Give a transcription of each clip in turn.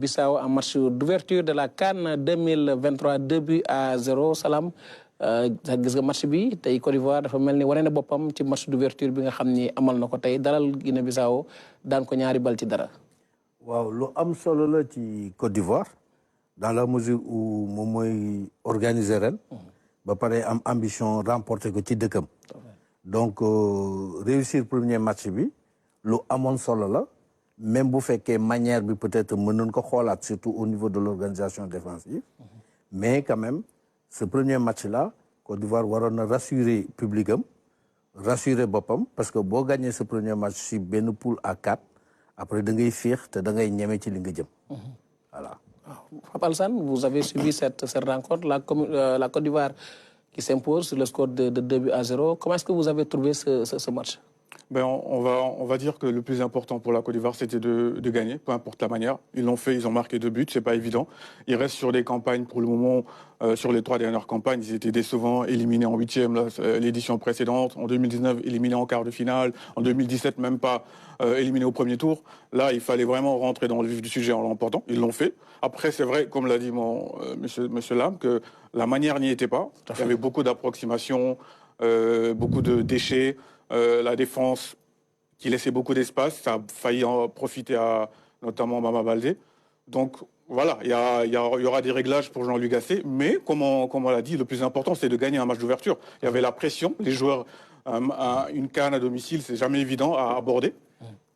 Bissau en match d'ouverture de la CAN 2023 2 buts à 0 Salam gis nga match bi tey Côte d'Ivoire dafa mel ni wane na boppam ci match d'ouverture bi nga xam ni amal na ko tey dalal Guinée Bissau daan ko ñaari bal ci dara. waaw lu am solo la ci Côte d'Ivoire dans la mesure où moom mooy organiser ren. ba pare am ambition remporter ko ci dëkkam. donc réussir premier match bi lu amoon solo la. même bu fekkee manière bi peut-être mën nañ ko xoolaat surtout au niveau de l'organisation défensive. mais quand même ce premier match-là Côte d'Ivoire waroon na rassurer public am rassurer boppam parce que boo gagné ce premier match si benn poule à 4 après da ngay féex te da ngay ñeme ci li nga jëm. voilà. Pape Alassane, vous avez suivi cette rencontre, la Côte d'Ivoire qui s'impose sur le score de 2 buts à 0. Comment est-ce que vous avez trouvé ce match? Ben, on va dire que le plus important pour la Côte d'Ivoire, c'était de gagner, peu importe la manière. Ils l'ont fait, ils ont marqué 2 buts, c'est pas évident. Ils restent sur des campagnes, pour le moment, sur les 3 dernières campagnes, ils étaient décevants, éliminés en 8e, l'édition précédente. En 2019, éliminés en quart de finale. En 2017, même pas éliminés au premier tour. Là, il fallait vraiment rentrer dans le vif du sujet en l'emportant. Ils l'ont fait. Après, c'est vrai, comme l'a dit monsieur Lam, que la manière n'y était pas. Il y avait beaucoup d'approximations, beaucoup de déchets. La défense qui laissait beaucoup d'espace, ça a failli en profiter à notamment Mama Baldé. Donc voilà, il y aura des réglages pour Jean-Luc Gasset, mais comme on l'a dit, le plus important c'est de gagner un match d'ouverture. Il y avait la pression, les joueurs, une CAN à domicile, c'est jamais évident à aborder.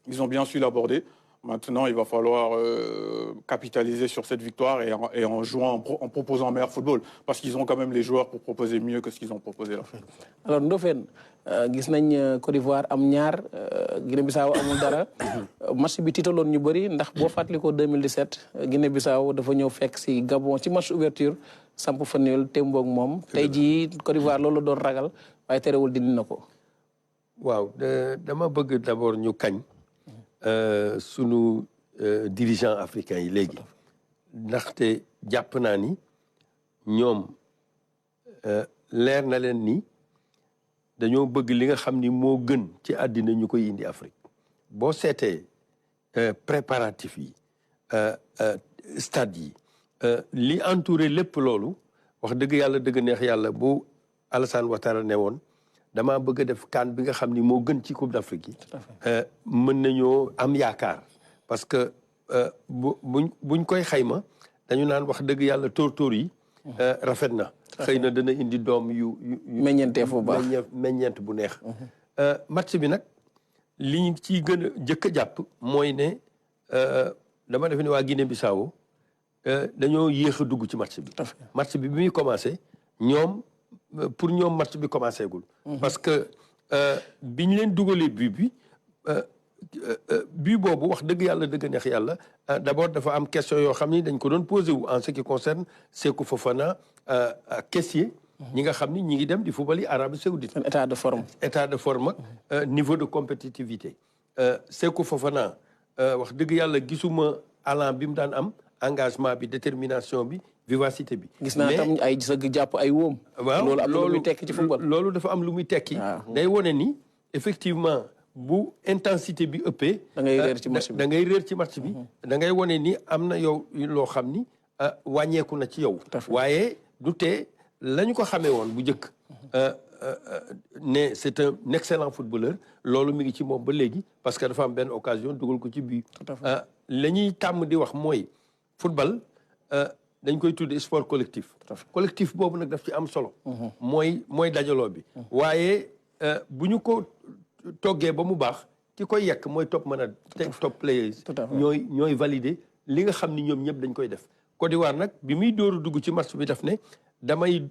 Ils ont bien su l'aborder. Maintenant, il va falloir capitaliser sur cette victoire et en jouant, en proposant un meilleur football. Parce qu'ils ont quand même les joueurs pour proposer mieux que ce qu'ils ont proposé là. Alors, Ndofène, gis nañ Côte d'Ivoire am ñaar Guinée-Bissau amul dara match bi tiitaloon ñu bëri ndax boo fàttalikoo 2017 Guinée-Bissau dafa ñëw fekk si Gabon ci match ouverture samp fa nul témboog moom tey jii Côte d'Ivoire loolu doon ragal waaye terewul dindi na ko. waaw dama bëgg d'abord ñu kañ sunu dirigeants africains yi léegi ndaxte jàpp naa ni ñoom leer na leen ni dañoo bëgg li nga xam ni moo gën ci àddina ñu koy indi Afrique boo seetee préparatifs yi stade yi li entouré lépp loolu wax dëgg yàlla dëgg neex yàlla bu Alassane Ouattara ne woon damaa bëgg a def CAN bi nga xam ni moo gën ci Coupe d'Afrique yi mën nañoo am yaakaar parce que buñ koy xayma dañu naan wax dëgg yàlla tóor yi rafet na xëy na dana indi doom yu meññeentee fu baax meññeent bu neex match bi nag li ñu ciy gën a jëkk a jàpp mooy ne dama defe ne waa Guinée-Bissau dañoo yéex a dugg ci match bi bi muy commencé pour ñoom match bi commencé gul parce que bi ñu leen dugalee but boobu wax dëgg yàlla dëgg neex yàlla d'abord dafa am question yoo xam ni dañ ko doon posé wu en ce qui concerne Sékou Fofana Kessié ñi nga xam ni ñi ngi dem di football yi Arabie Saoudite état de forme ak niveau de compétitivité Sékou Fofana wax dëgg yàlla gisuma allant bi mu daan am engagement bi détermination bi vivacité bi. gis naa tam ay sëgg jàpp ay wóom. waaw loolu am lu muy tekki ci football. loolu dafa am lu muy tekki. day wone ni effectivement bu intensité bi ëppee. da ngay réer ci match bi da ngay réer ci match bi. da ngay wone ni am na yow loo xam ni wàññeeku na ci yow. waaye du tee la ñu ko xamee woon bu njëkk. ne c'est un excellent footballeur loolu mi ngi ci moom ba léegi parce que dafa am benn occasion dugal ko ci but. la ñuy tàmm di wax mooy football. dañ koy tuddee sport collectif collectif boobu nag daf ci am solo mooy dajaloo bi waaye bu ñu ko toggee ba mu baax ki koy yekk mooy top players ñooy valider li nga xam ni ñoom ñëpp dañ koy def Côte d'Ivoire nag bi muy dóoru dugg ci match bi daf ne damay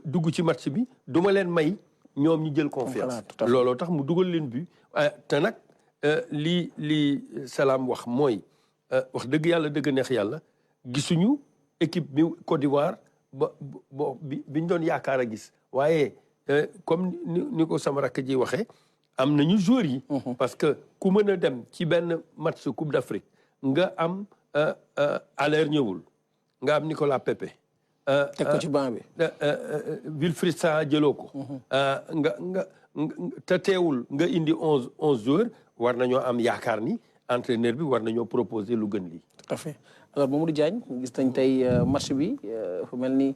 dugg ci match bi duma leen may ñoom ñu jël confiance looloo tax mu dugal leen but te nag li Salam wax mooy wax dëgg yàlla dëgg neex yàlla gisuñu équipe bi Côte d'Ivoire biñ doon yaakaar a gis waaye comme ni ko sama rakk ji waxee am nañu joueurs yi parce que ku mën a dem ci benn match Coupe d'Afrique nga am Haller ñëwul nga am Nicolas Pepe teg ko ci banc bi Wilfried Zaha jëloo ko nga te teewul nga indi 11 joueurs war nañoo am yaakaar ni entraîneur bi war nañoo proposer lu gën lii tout à fait alors Mamadou Diagne gis nañ tey match bi fu mel ni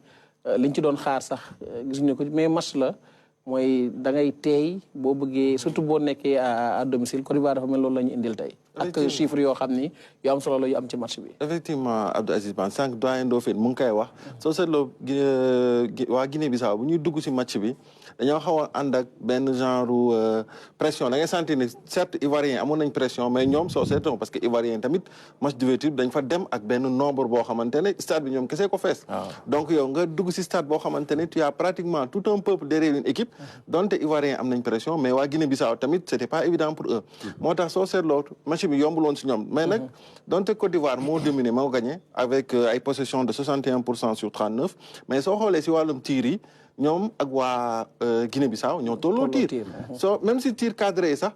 liñ ci doon xaar sax gisuñu ko mais match la mooy da ngay teey boo bëggee surtout boo nekkee à domicile Côte d'Ivoire dafa mel loolu la ñu indil tey. ak chiffres yoo xam ni yu am solo la yu am ci match bi. effectivement Abdou Aziz Ban sànq doyen Ndofène mu ngi koy wax soo seetloo waa Guinée-Bissau bu ñuy dugg si match bi dañoo xaw a ànd ak benn genre pression da ngay sentir ne certes Ivoiriens amoon nañ pression mais ñoom soo seetloo parce que Ivoiriens tamit match d'ouverture dañ fa dem ak benn nombre boo xamante ne stade bi ñoom kese ko fees. donc yow nga dugg si stade boo xamante ne tu as pratiquement tout un peuple derrière une équipe donte Ivoiriens am nañ pression mais waa Guinée-Bissau tamit c'était pas évident pour eux. moo tax soo seetloo match bi yombuloon si ñoom mais nag donte Côte d'Ivoire moo dominé moo gagné avec ay possession de 61% sur 39 mais soo xoolee si wàllum tir yi ñoom ak waa Guinée-Bissau ñoo tolloo tir soo même si tir cadré yi sax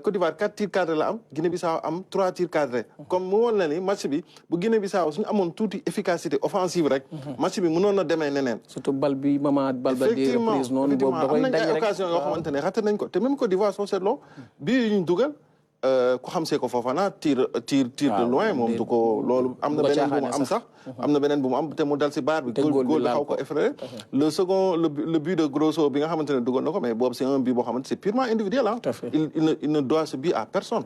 Côte d'Ivoire 4 tirs cadrés la am Guinée-Bissau am 3 tirs cadrés comme mu woon la ni match bi bu Guinée-Bissau suñu amoon tuuti efficacité offensive rek match bi mënoon na demee neneen surtout bal bi mama bal ba di reprise noonu boobu da koy am nañ ay occasion yoo xamante ne raté nañ ko te même Côte d'Ivoire soo seetloo bii ñu dugal ku xam see ko Fofana tir de loin moom du ko loolu am na beneen bu mu am sax am na beneen bu mu am te mu dal si baar bi góol bi xaw ko effrayer le second le but de Grosso bi nga xamante ne dugal na ko mais boobu c'est un but boo xamante c'est purement individuel ah il ne doit ce but à personne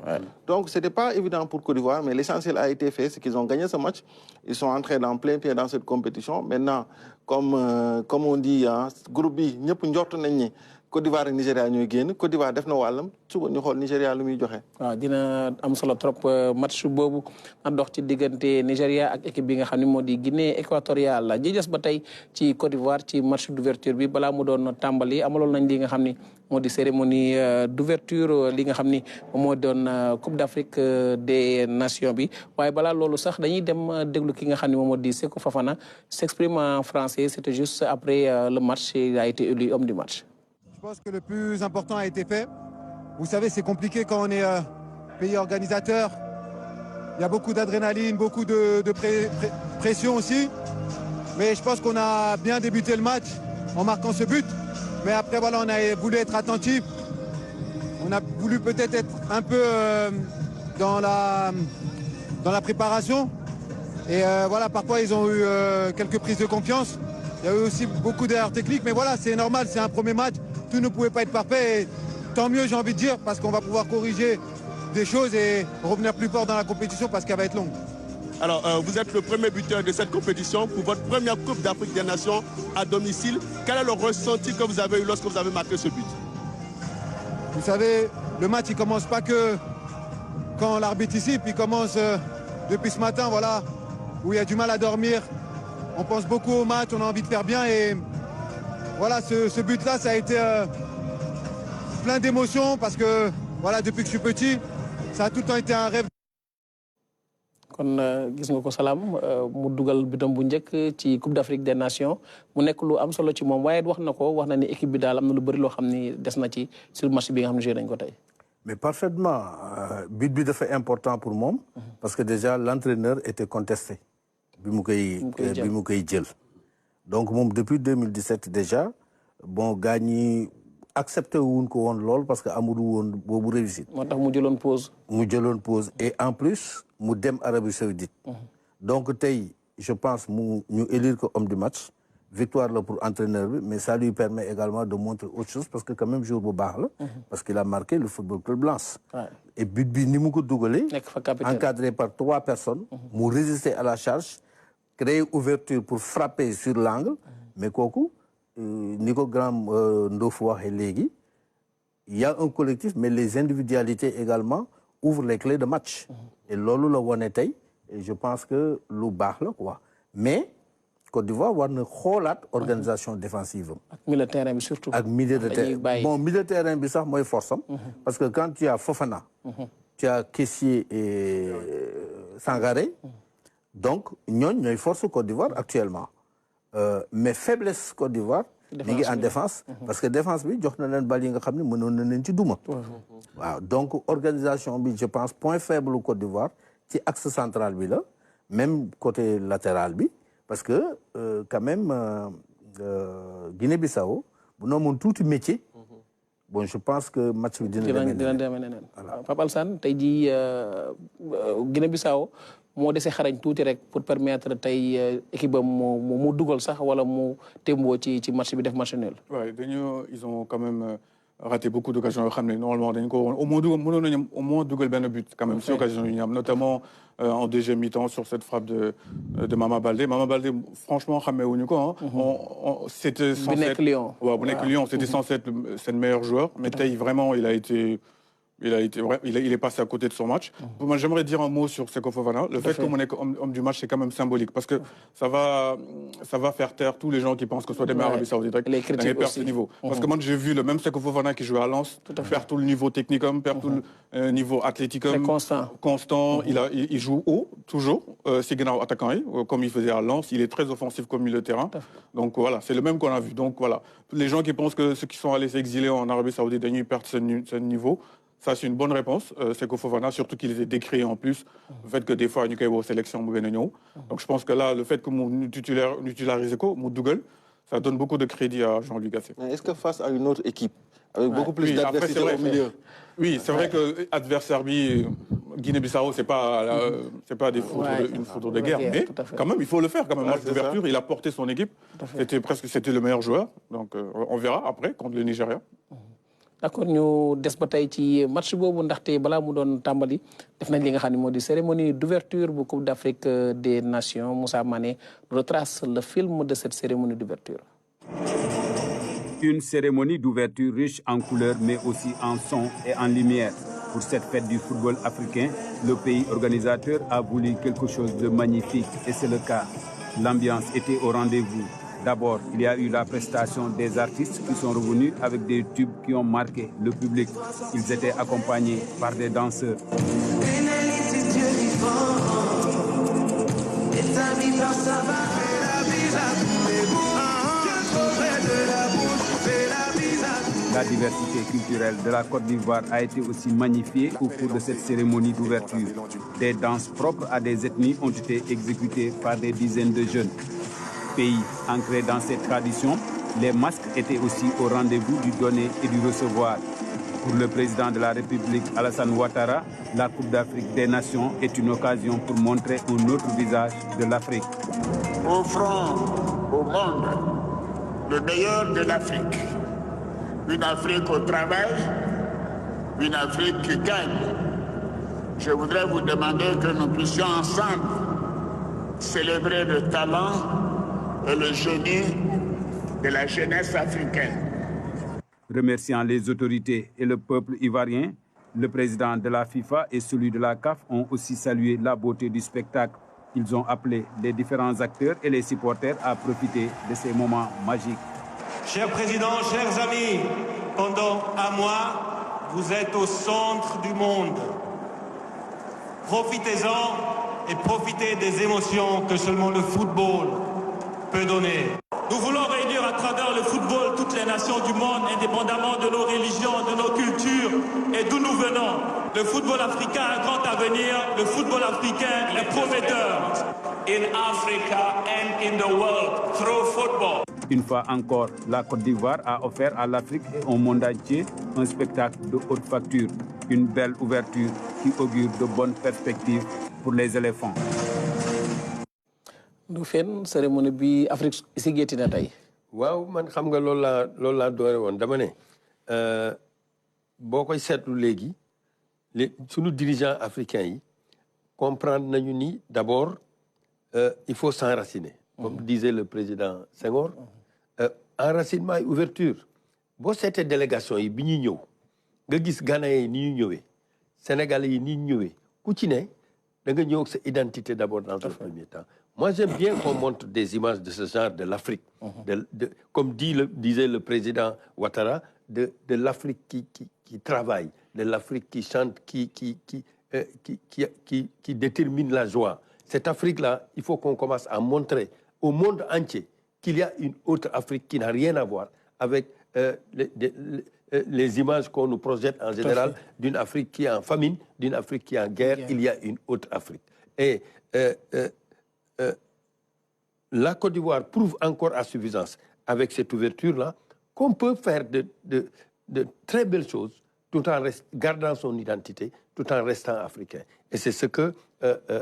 donc c'était pas évident pour Côte d'Ivoire mais l'essentiel a été fait c'est qu'ils ont gagné ce match ils sont entrés dans plein pied dans cette compétition maintenant comme on dit ah groupe bi ñëpp njort nañ ni Côte d'Ivoire ak Nigéria ñooy génn Côte d'Ivoire def na wàllam suba ñu xool Nigéria lu muy joxe. waaw dina am solo trop match boobu na dox ci diggante Nigéria ak équipe bi nga xam ne moo di Guinée équatoriale la des ba tey ci Côte d'Ivoire ci match d'ouverture bi balaa mu doon tàmbali amaloon nañ li nga xam ni moo di cérémonie d'ouverture li nga xam ni moo doon Coupe d'Afrique des Nations bi waaye balaa loolu sax dañuy dem déglu ki nga xam ne moom moo di Seko Fofana s'exprime en français c'était juste après le match il a été élu homme du match. Je pense que le plus important a été fait. Vous savez, c'est compliqué quand on est pays organisateur. Il y a beaucoup d'adrénaline, beaucoup de pression aussi. Mais je pense qu'on a bien débuté le match en marquant ce but. Mais après, voilà, on a voulu être attentif. On a voulu peut-être être un peu dans la préparation. Et voilà, parfois, ils ont eu quelques prises de confiance. Il y a eu aussi beaucoup d'erreurs techniques. Mais voilà, c'est normal, c'est un premier match. Tout ne pouvait pas être parfait et tant mieux j'ai envie de dire parce qu'on va pouvoir corriger des choses et revenir plus fort dans la compétition parce qu'elle va être longue. Alors vous êtes le premier buteur de cette compétition pour votre première Coupe d'Afrique des Nations à domicile. Quel est le ressenti que vous avez eu lorsque vous avez marqué ce but? Vous savez, le match il commence pas que quand l'arbitre ici, puis il commence depuis ce matin, voilà, où il y a du mal à dormir. On pense beaucoup au match, on a envie de faire bien et voilà, ce but-là, ça a été plein d'émotions parce que voilà, depuis que je suis petit, ça a tout le temps été un rêve. kon gis nga ko Salam mu dugal bitam bu njëkk ci Coupe d'Afrique des Nations mu nekk lu am solo ci moom waaye wax na ni équipe bi daal am na lu bëri loo xam ni des na ci sur match bi nga xam ne joué nañ ko tey. mais parfaitement but bi dafa important pour moom. parce que déjà l'entraîneur était contesté. bi mu koy jël. donc moom depuis 2017 déjà bon gars ñi accepté wuñ ko woon lool parce que amul woon boobu réussite. moo tax mu jëloon pause. et en plus mu dem Arabie Saoudite. donc tey je pense ñu élire ko homme du match victoire là pour entraîneur bi mais ça lui permet également de montrer autre chose parce que quand même jour bu baax la. parce qu'il a marqué le Football Club Lens. et but bi ni mu ko dugalee. encadré par 3 personnes. mu résister à la charge. créer ouverture pour frapper sur l'angle mais kooku ni ko grand Ndof waxee léegi il y a un collectif mais les individualités également ouvrent les clés de match et loolu la wone tey et je pense que lu baax la quoi mais Côte d'Ivoire war na xoolaat organisation défensive am ak milieu de terrain bi surtout ak milieu de terrain bon milieu de terrain bi sax mooy force am parce que quand tu as Fofana tu as Kessié et Sangaré donc ñooñu ñooy force Côte d'Ivoire actuellement mais faiblesse Côte d'Ivoire mi ngi en défense parce que défense bi jox na leen bal yi nga xam ne mënoon na leen ci duma waaw donc organisation bi je pense point faible Côte d'Ivoire ci axe central bi la même côté latéral bi parce que quand même Guinée-Bissau bu noo moon tuuti métier bon je pense que match bi dina demee neneen Pape Alassane tey jii Guinée-Bissau moo dese xarañ tuuti rek pour permettre tey équipe am mu dugal sax wala mu témboo ci match bi def match nul. Ouais, ils ont quand même raté beaucoup d'occasions yoo xam ne normalement dañ ko au moins dugal mënoon nañu au moins dugal benn but quand même si occasion yu ñu am notamment en deuxième mi-temps sur cette frappe de Mama Baldé. Mama Baldé franchement xamewuñu ko c'était censé être Lyon. Ouais, bu nekk Lyon c'était censé être c'est le meilleur joueur mais tey vraiment il est passé à côté de son match. Moi, j'aimerais dire un mot sur Seko Fofana. Le fait que mon homme du match, c'est quand même symbolique parce que ça va faire taire tous les gens qui pensent que ce soit des meilleurs Arabie Saoudite. Les critiques perd ce niveau. Parce que moi, j'ai vu le même Seko Fofana qui jouait à Lens perd tout le niveau technique, perd tout le niveau athlétique. Constant. Il joue haut, toujours. Signal attaquant, comme il faisait à Lens. Il est très offensif comme milieu de terrain. Donc voilà, c'est le même qu'on a vu. Donc voilà, les gens qui pensent que ceux qui sont allés s'exiler en Arabie Saoudite, ils perdent ce niveau. Ça, c'est une bonne réponse. Seko Fofana, surtout qu'il est décrié en plus. Le fait que des fois, il y a une sélection. Donc, je pense que là, le fait que nous titularisons Dougal, ça donne beaucoup de crédit à Jean-Luc Gasset. Est-ce que face à une autre équipe, avec beaucoup plus d'adversité au milieu? Oui, c'est vrai que adversaire Guinée-Bissau, c'est pas une foudre de guerre, mais quand même, il faut le faire. Quand même, match d'ouverture, il a porté son équipe. C'était le meilleur joueur. Donc, on verra après contre le Nigeria. D'accord, ñu des ba tey ci match boobu ndaxte balaa mu doon tàmbali def nañ li nga xam ne moo di cérémonie d'ouverture bu Coupe d'Afrique des Nations. Moussa Mané retrace le film de cette cérémonie d'ouverture. Une cérémonie d'ouverture riche en couleurs mais aussi en son et en lumière. Pour cette fête du football africain, le pays organisateur a voulu quelque chose de magnifique et c'est le cas. L'ambiance était au rendez-vous. D'abord, il y a eu la prestation des artistes qui sont revenus avec des tubes qui ont marqué le public. Ils étaient accompagnés par des danseurs. La diversité culturelle de la Côte d'Ivoire a été aussi magnifiée au cours de cette cérémonie d'ouverture. Des danses propres à des ethnies ont été exécutées par des dizaines de jeunes. Pays ancré dans cette tradition, les masques étaient aussi au rendez-vous du donner et du recevoir. Pour le président de la République, Alassane Ouattara, la Coupe d'Afrique des Nations est une occasion pour montrer un autre visage de l'Afrique. Offrons au monde le meilleur de l'Afrique. Une Afrique au travail, une Afrique qui gagne. Je voudrais vous demander que nous puissions ensemble célébrer le talent et le génie de la jeunesse africaine. Remerciant les autorités et le peuple ivoirien, le président de la FIFA et celui de la CAF ont aussi salué la beauté du spectacle. Ils ont appelé les différents acteurs et les supporters à profiter de ces moments magiques. Cher Président, chers amis, pendant un mois, vous êtes au centre du monde. Profitez-en et profitez des émotions que seulement le football peut donner. Nous voulons réunir à travers le football toutes les nations du monde, indépendamment de nos religions, de nos cultures et d'où nous venons. Le football africain a un grand avenir, le football africain est prometteur. In Africa and in the world, through football. Une fois encore, la Côte d'Ivoire a offert à l'Afrique et au monde entier un spectacle de haute facture. Une belle ouverture qui augure de bonnes perspectives pour les éléphants. du fen cérémonie bi Afrique si gétti na tey. waaw man xam nga loolu laa doore woon dama ne boo koy seetlu léegi sunu dirigeants africains yi comprendre nañu ni d'abord il faut s'enraciner. Comme disait le président Senghor, enracinement et ouverture. Boo seetee délégation yi bi ñuy ñëw nga gis Ghanéens yi ni ñu ñëwee Sénégalais yi ni ñu ñëwee ku ci ne da nga ñëw ak sa identité d'abord dans un premier temps. Moi, j'aime bien qu'on montre des images de ce genre de l'Afrique. Comme disait le président Ouattara, de l'Afrique qui travaille, de l'Afrique qui chante, qui détermine la joie. Cette Afrique-là, il faut qu'on commence à montrer au monde entier qu'il y a une autre Afrique qui n'a rien à voir avec les images qu'on nous projette en général d'une Afrique qui est en famine, d'une Afrique qui est en guerre. Il y a une autre Afrique. Et la Côte d'Ivoire prouve encore à suffisance avec cette ouverture-là qu'on peut faire de très belles choses tout en gardant son identité, tout en restant africain. Et c'est ce que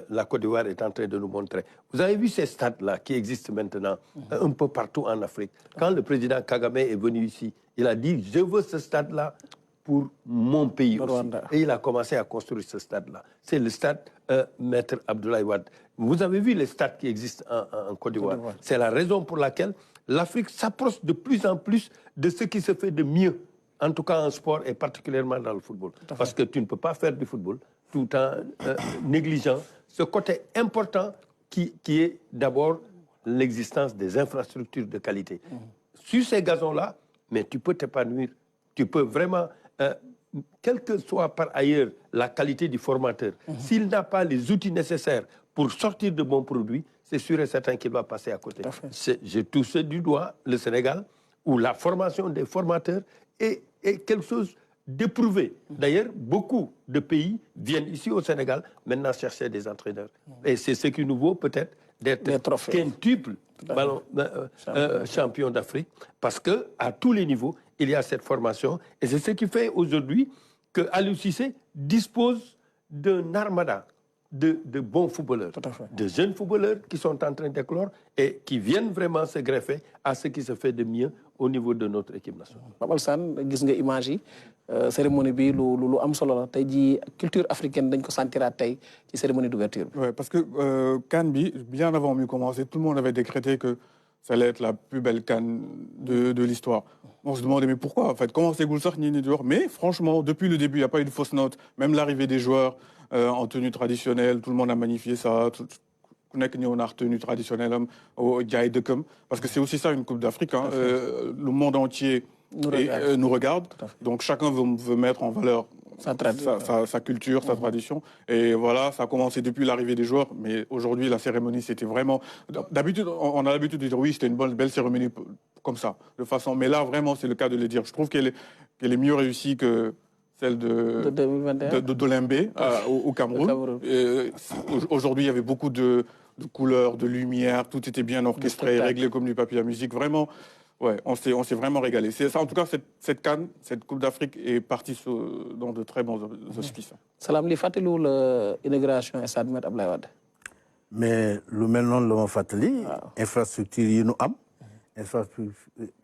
la Côte d'Ivoire est en train de nous montrer. Vous avez vu ces stades-là qui existent maintenant un peu partout en Afrique. Quand le président Kagame est venu ici, il a dit « Je veux ce stade-là pour mon pays aussi ». Et il a commencé à construire ce stade-là. C'est le stade Maître Abdoulaye Wade. Vous avez vu les stades qui existent en Côte d'Ivoire. C'est la raison pour laquelle l'Afrique s'approche de plus en plus de ce qui se fait de mieux, en tout cas en sport et particulièrement dans le football. Parce que tu ne peux pas faire du football tout en négligeant ce côté important qui est d'abord l'existence des infrastructures de qualité. Sur ces gazons-là, mais tu peux t'épanouir, tu peux vraiment, quelle que soit par ailleurs la qualité du formateur, s'il n'a pas les outils nécessaires pour sortir de bons produits, c'est sûr et certain qu'il va passer à côté. Je touche du doigt le Sénégal, où la formation des formateurs est quelque chose d'éprouvé. D'ailleurs, beaucoup de pays viennent ici au Sénégal maintenant chercher des entraîneurs. Et c'est ce qui nous vaut peut-être d'être quintuple champion d'Afrique, parce qu'à tous les niveaux, il y a cette formation. Et c'est ce qui fait aujourd'hui que Aliou Cissé dispose d'un armada de bons footballeurs, de jeunes footballeurs qui sont en train d'éclore et qui viennent vraiment se greffer à ce qui se fait de mieux au niveau de notre équipe nationale. Pape Alassane, gis nga image yi cérémonie bi lu am solo la tey jii culture africaine dañ ko sentiraat tey ci cérémonie d'ouverture. Ouais, parce que CAN bi, bien avant mieux commencer, tout le monde avait décrété que ça allait être la plus belle CAN de l'histoire. On se demandait mais pourquoi en fait, comment c'est Goulsar ni dehors. Mais franchement, depuis le début, il n'y a pas eu de fausse note. Même l'arrivée des joueurs en tenue traditionnelle, tout le monde a magnifié ça. On a tenue traditionnelle au Diaye de Kum, parce que c'est aussi ça une Coupe d'Afrique. Hein. Le monde entier nous regarde. Donc chacun veut mettre en valeur sa culture, sa tradition. Et voilà, ça a commencé depuis l'arrivée des joueurs. Mais aujourd'hui, la cérémonie, c'était vraiment... D'habitude, on a l'habitude de dire oui, c'était une belle cérémonie comme ça, de façon. Mais là, vraiment, c'est le cas de le dire. Je trouve qu'elle est mieux réussie que celle de Limbé au Cameroun. Aujourd'hui, il y avait beaucoup de couleurs, de lumière, tout était bien orchestré, réglé comme du papier à musique. Vraiment, ouais, on s'est vraiment régalé. Ça, en tout cas, cette CAN, cette Coupe d'Afrique est partie dans de très bons auspices. Salam li fàttaliwu la inauguration stade Me Abdoulaye Wade. Mais lu mel noonu la ma fàttali. Infrastructure yi nu am.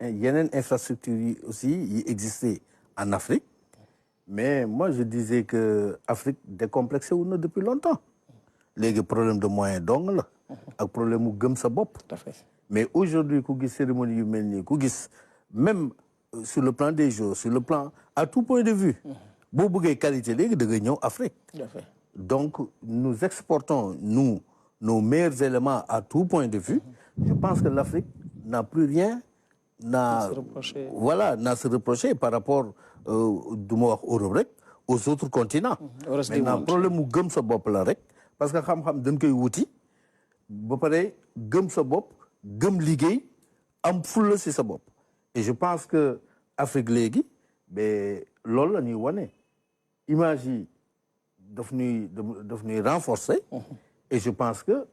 Yeneen infrastructure yi aussi yi existé en Afrique. Mais moi, je disais que l'Afrique décomplexée ou non depuis longtemps. Les problèmes de moyens dong là, ak problème mu gëm sa bopp. Mais aujourd'hui, ku gis cérémonie yu mel nii, ku gis même sur le plan des jours, sur le plan à tout point de vue, boo bëggee qualité léegi da ngay ñëw Afrique. Donc nous exportons nos meilleurs éléments à tout point de vue. Je pense que l'Afrique n'a plus rien à se reprocher par rapport aux autres continents. Maintenant, problème mu gëm sa bopp la rek, parce que xam-xam dañ koy wuti ba pare gëm sa bopp, gëm liggéey, am fulla ci sa bopp. Et je pense que Afrique léegi, ben loolu la ñuy wane. Image yi daf ñuy renforcer. Et je pense que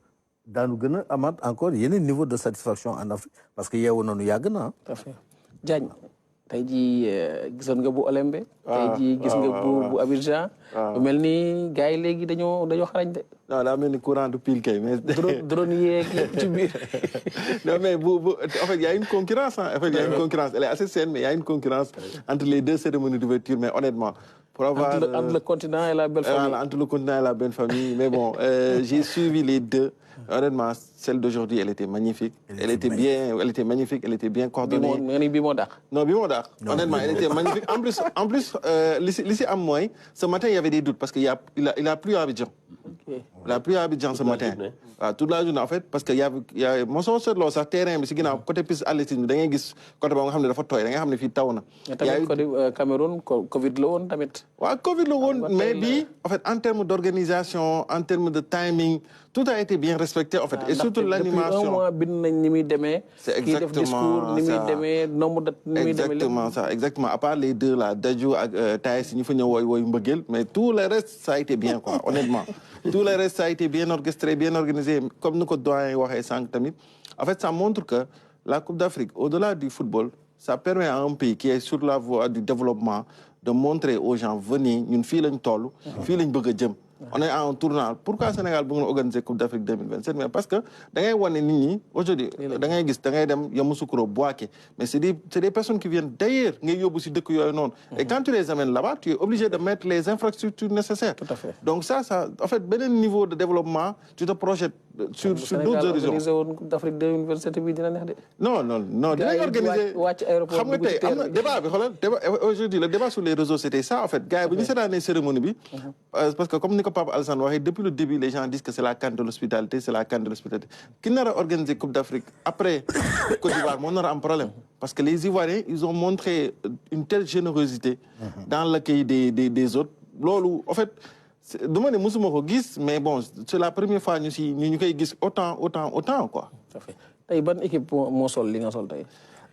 daanu gën a amaat encore yeneen niveau de satisfaction en Afrique, parce que yeewu nañu yàgg na. Tout à fait. Diagne, tey jii gisoon nga bu Olembe. Tey jii gis nga bu Abidjan. bu mel ni gars yi léegi dañoo xarañ de. non daa mel ni courant du pile kay mais. drone yeeg yëpp ci biir. non mais en fait il y a une concurrence. En fait il y a une concurrence, elle est assez saine, mais il y a une concurrence entre les deux cérémonies d'ouverture. Mais honnêtement, pour avoir entre le continent et la belle famille. Entre le continent et la belle famille. Mais bon, j'ai suivi les deux. Honnêtement, celle d'aujourd'hui, elle était magnifique. Elle était magnifique, elle était bien coordonnée. Non, Bimodak. Honnêtement, elle était magnifique. En plus, lycée à moi, ce matin, il y avait des doutes parce qu'il a plu à Abidjan. Il a plu à Abidjan ce matin. Toute la journée, en fait, parce qu'il y a mon son sur le terrain, mais c'est côté piste à l'est, da ngay gis côté ba nga xam ne dafa tooy da nga xam ne fii taw na. Cameroun Covid la woon tamit. waaw Covid la woon, mais bii en fait en termes d'organisation, en termes de timing, tout a été bien respecté en fait, et surtout l'animation. Depuis un mois bind nañ ni muy demee. C'est exactement kii def discours ni muy demee nombre de ni muy demee. Exactement ça, exactement. À part les deux là, Dadju ak Taïs ñi fa ñëw woy mbëggeel, mais tout le reste ça a été bien quoi, honnêtement. Tout le reste ça a été bien orchestré, bien organisé, comme nous ko doyen waxee sànq tamit. En fait, ça montre que la Coupe d'Afrique, au-delà du football, ça permet à un pays qui est sur la voie du développement de montrer aux gens venez ñun fii lañ toll fii lañ bëgg a jëm on est en tournant pourquoi Sénégal bëgg na organiser Coupe d'Afrique 2027 mais parce que da ngay wane nit ñi aujourd'hui da ngay gis da ngay dem Yamoussoukro Bouaké mais c'est des personnes qui viennent d'ailleurs ngay yóbbu si dëkk yooyu noonu et quand tu les amènes là-bas tu es obligé de mettre les infrastructures nécessaires. Tout à fait. Donc ça en fait beneen niveau de développement tu te projettes sur d'autres horizons. organiser woon Coupe d'Afrique 2027 bi dina neex de. non dinañ organiser wàcc aéroport xam nga tey am na débat bi xoolal aujourd'hui le débat sur les réseaux c'était ça en fait gars yi bu ñu seetaanee cérémonie bi parce que comme ni ko Pape Alassane waxee depuis le début les gens disent que c'est la CAN de l'hospitalité c'est la CAN de l'hospitalité ki nar a organiser Coupe d'Afrique après Côte d'Ivoire moo nar a am problème parce que les Ivoiriens ils ont montré une telle générosité dans l'accueil des autres loolu en fait duma ne musuma ko gis mais bon c'est la première fois ñu koy gis autant quoi. Tout à fait tey ban équipe moo sol li nga sol tey.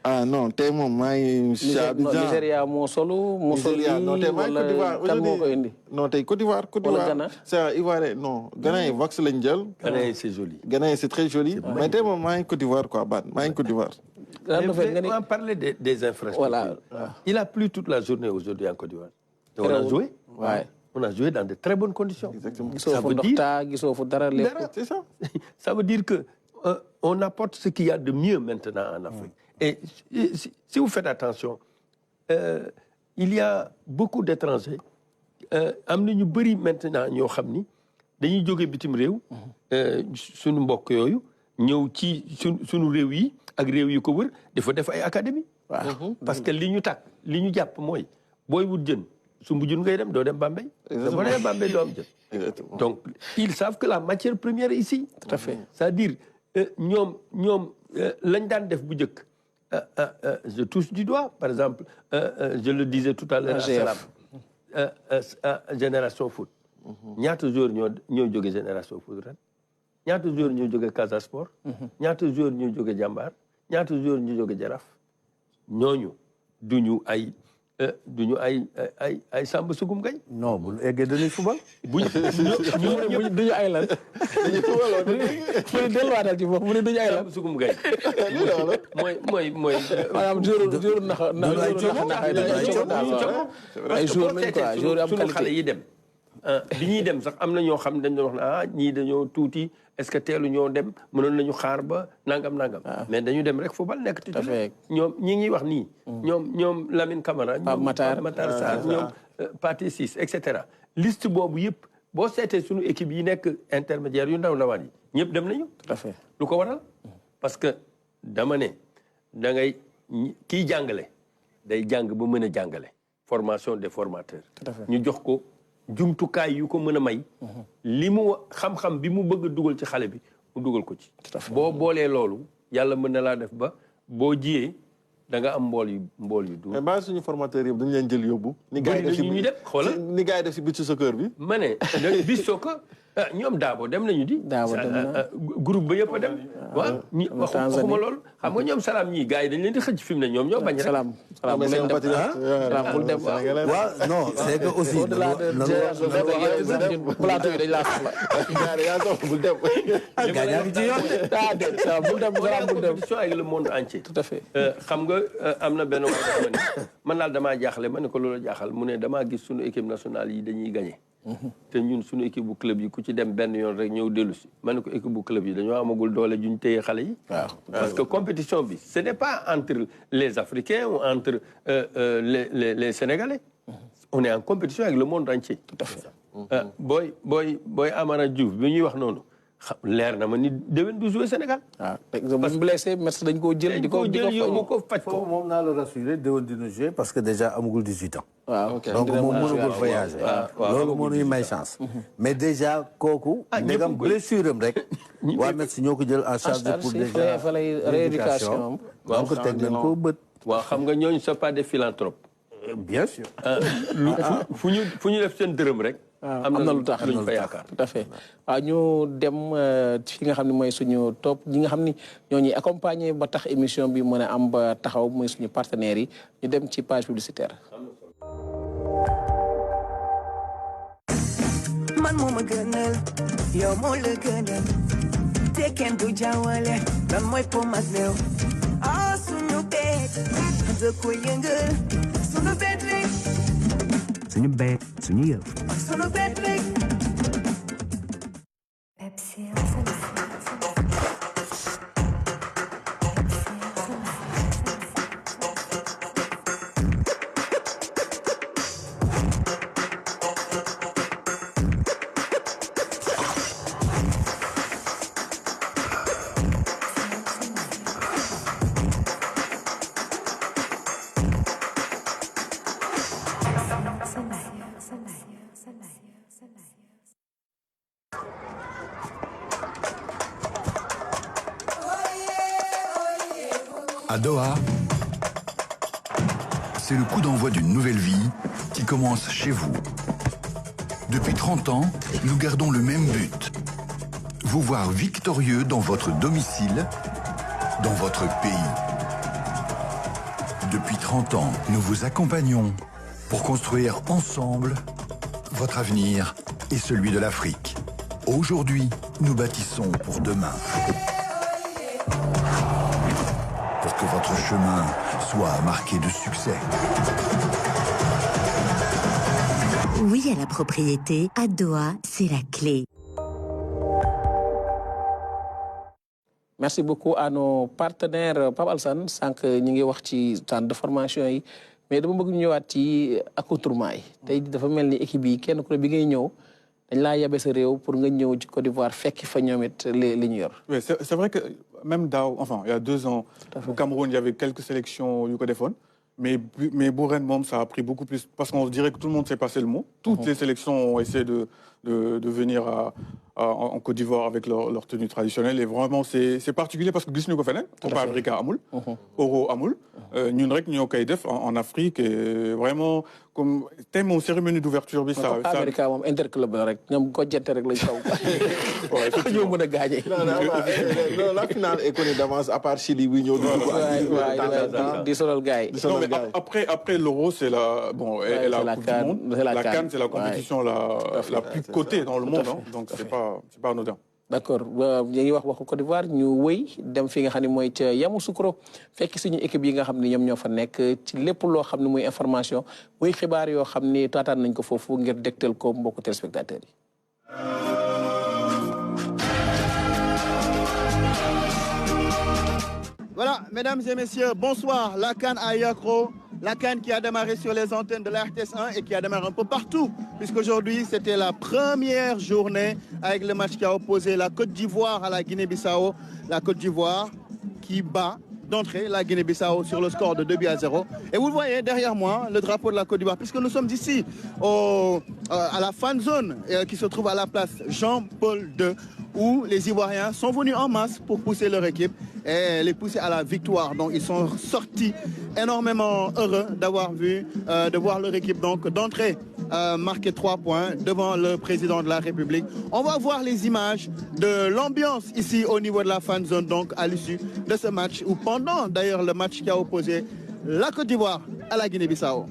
ah non tey moom maa ngi. Nigéria moo solu. moo sol lii wala kan moo ko indi. non tey Côte d'Ivoire. wala Ghana c'est un Ivoirien non Ghana yi Vox lañ jël. Ghana yi c'est joli. Ghana yi c'est très joli. mais tey moom maa ngi Côte d'Ivoire quoi Ban maa ngi Côte d'Ivoire. On va parler des infrastructures. Voilà. Il a plu toute la journée aujourd'hui en Côte d'Ivoire. On a joué. Ouais. On a joué dans de très bonnes conditions. Exactement. Ça veut dire c'est ça. Ça veut dire que on apporte ce qu'il y a de mieux maintenant en Afrique. Et si vous faites attention, il y a beaucoup d'étrangers. Am na ñu bëri maintenant ñoo xam ni dañuy jóge bitim réew. Suñu mbokk yooyu ñëw ci suñu réew yi ak réew yi ko wër dafa def ay académie. Parce que li ñu jàpp mooy booy wut jën. Sumbu jun ngay dem doo dem Bambey. Boo demee Bambey doo am jën. Donc ils savent que la matière première est ici. Tout à fait. C'est-à-dire ñoom lañ daan def bu njëkk. Je touche du doigt par exemple je le disais tout à l'heure Génération Foot. ñaata joueurs ñoo jóge Génération Foot ren. ñaata joueurs ñoo jóge Casa Sport. ñaata joueurs ñoo jóge Jàmbaar. ñaata joueurs ñoo jóge Jaraaf. ñooñu duñu ay Samba Sugum Gaye. non bu eggee dañuy fubal. duñu ay lan. dañuy fubal woon. mu ne delluwaatal ci foofu mu ne duñu ay lan. Samba Sugum Gaye. mooy. maanaam jour naxa ay jour lañ quoi jour am sunu qualité xale yi dem. bi ñuy dem sax am na ñoo xam dañ doon wax ne ñii dañoo tuuti est-ce que teelu ñoo dem mënoon nañu xaar ba nangam. mais dañu dem rek football nekk titulaire. ñoom ñi ngi wax nii. ñoom Lamine Camara. Pape Matar Sarr ñoom Pathé Ciss et cetera. liste boobu yëpp boo seetee suñu équipe yi nekk intermédiaire yu ndawaan yi ñëpp dem nañu. tout à fait lu ko waral parce que dama ne da ngay kiy jàngale day jàng ba mën a jàngale formation des formateurs. tout à fait ñu jox ko jumtukaay yu ko mën a may. li mu xam-xam bi mu bëgg a dugal ci xale bi mu dugal ko ci. boo boolee loolu yàlla mën na laa def ba boo jiyee da nga am mbool yu du. mais baa suñu formateur yëpp dañu leen jël yóbbu. ni gars yi def xoolal ni gars yi def si biir soccer bi. ma ne bis soccer ñoom Daabo dem nañu di. Daabo dem na groupe ba yëpp a dem. waaw ñi waxuma loolu. xam nga ñoom salaam ñii gars yi dañ leen di xëcc fi mu ne ñoom ñoo bañ rek. salaam bu leen dem salaam bul dem waaw non c'est que aussi. plateau yi dañ laa soxla. bul dem. gaa ngi ci yoon. bul dem salaam bul dem. compétition avec le monde entier. tout à fait. xam nga am na benn wax man daal damaa jaaxle ma ne ko loolu jaaxal mu ne damaa gis suñu équipe nationale yi dañuy gagné. te ñun suñu équipe bu club yi ku ci dem benn yoon rek ñëw dellu si ma ne ko équipe bu club yi dañoo amagul doole juñ téye xale yi. parce que compétition bi ce n'est pas entre les Africains ou entre les Sénégalais. On est en compétition avec le monde entier. tout à fait. booy Amara Diouf bi ñuy wax noonu leer na ma ni déwén du jouer Sénégal. waaw parce que blessé merci dañ koo jël. di ko yóbbu ko faj ko. moom naa la rassurer déwén dina jouer parce que déjà amagul 18 ans. waaw ok donc moom mënagul voyager. loolu moo ñuy may chance. mais déjà kooku. ndegam blessure am rek. waa Metz ñoo ko jël en charge pour déjà rééducation. donc teg nañ ko bët. waaw xam nga ñooñu c'est pas des philanthropes. bien sûr. fu ñu def seen dërëm rek. am na lu tax luñ fa yaakaar. tout à fait waaw ñu dem fi nga xam ne mooy suñu topp ñi nga xam ni ñoo ñuy accompagner ba tax émission bi mën a am ba taxaw mooy suñu partenaires yi ñu dem ci page publicitaire. man moo ma gënal yow moo la gënal te kenn du jaawale lan mooy pomas néew suñu beet da ko yëngal suñu beet suñu bet suñu yëf. À Doha, c'est le coup d'envoi d'une nouvelle vie qui commence chez vous. Depuis 30 ans, nous gardons le même but. Vous voir victorieux dans votre domicile, dans votre pays. Depuis 30 ans, nous vous accompagnons pour construire ensemble votre avenir et celui de l'Afrique. Aujourd'hui, nous bâtissons pour demain. Pour que votre chemin soit marqué de succès. Oui à la propriété, à Doha, c'est la clé. Merci beaucoup à nos partenaires Pape Alassane sànq ñu ngi wax ci centre de formation yi mais dama bëgg ñu ñëwaat ci accoutrement yi tey dafa mel ni équipe yi kenn ku ne bi ngay ñëw dañ laa yabe sa réew pour nga ñëw ci Côte d'Ivoire fekki fa ñoom it li ñu yor. Oui, c'est vrai que même daaw, enfin il y a 2 ans, au Cameroun, il y avait quelques sélections yu ko defoon. Mais bu ren moom, ça a pris beaucoup plus, parce qu'on dirait que tout le monde s'est passé le mot. Toutes les sélections ont essayé de venir en Côte d'Ivoire avec leur tenue traditionnelle. Et vraiment, c'est particulier parce que gis ñu ko feneen. Copa Africa amul, Euro amul. ñun rek ñoo koy def en Afrique. Et vraiment, comme thème en cérémonie d'ouverture bi. Copa Africa moom interclub la rek ñoom ko jette rek lañ taw. ñoo mën a gagné. Non, la finale est connue d'avance à part Chili bi ñëw. di solal gars yi. Après l'Euro, c'est la Coupe du Monde. La CAN, c'est la compétition la plus cotée dans le monde. Hein. Donc, c'est pas anodin. D'accord ñu ngi wax waxu Côte d'Ivoire ñu wëy dem fi nga xam ne mooy ca Yamoussoukro fekk suñu équipe yi nga xam ne ñoom ñoo fa nekk ci lépp loo xam ne muy information muy xibaar yoo xam ni taataan nañ ko foofu ngir dégtal ko mbokku téléspectateurs yi. Voilà, mesdames et messieurs, bonsoir. La CAN à Yaoundé, la CAN qui a démarré sur les antennes de la RTS1 et qui a démarré un peu partout, puisqu'aujourd'hui, c'était la première journée avec le match qui a opposé la Côte d'Ivoire à la Guinée-Bissau. La Côte d'Ivoire qui bat d'entrée la Guinée-Bissau sur le score de 2-0. Et vous le voyez derrière moi, le drapeau de la Côte d'Ivoire, puisque nous sommes ici à la fan zone qui se trouve à la place Jean-Paul II, où les Ivoiriens sont venus en masse pour pousser leur équipe et les pousser à la victoire. Donc ils sont sortis énormément heureux de voir leur équipe donc d'entrée marquer 3 points devant le président de la République. On va voir les images de l'ambiance ici au niveau de la fan zone, donc à l'issue de ce match, ou pendant d'ailleurs le match qui a opposé la Côte d'Ivoire à la Guinée-Bissau.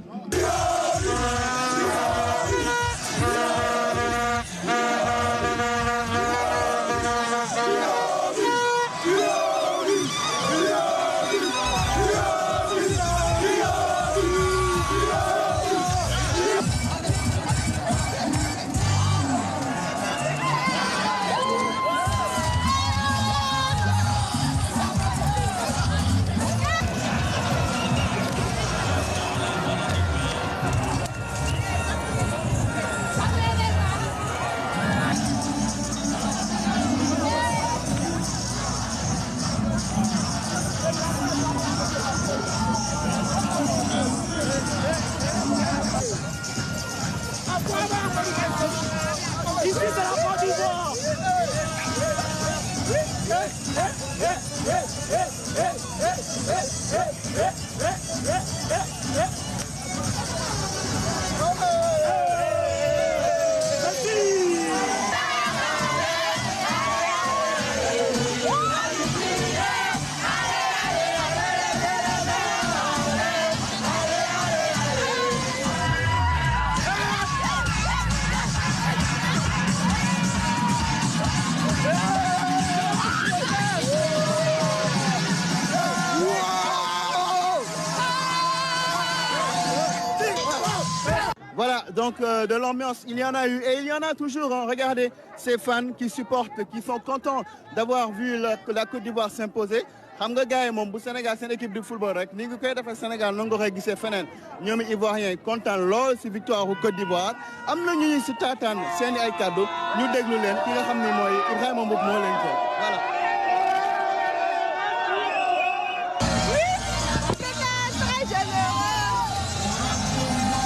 donc de l'ambiance, il y en a eu et il y en a toujours. Hein. Regardez ces fans qui supportent, qui sont contents d'avoir vu la Côte d'Ivoire s'imposer. xam nga gars yi moom bu Sénégal seen équipe de football rek ni nga koy defee Sénégal noonu nga koy gisee feneen ñoom Ivoiriens yi kontaan lool si victoire u Côte d'Ivoire am na ñu si taataan seen ay kaddu ñu déglu leen ki nga xam ne mooy Ibrahima Mboup moo leen jël voilà.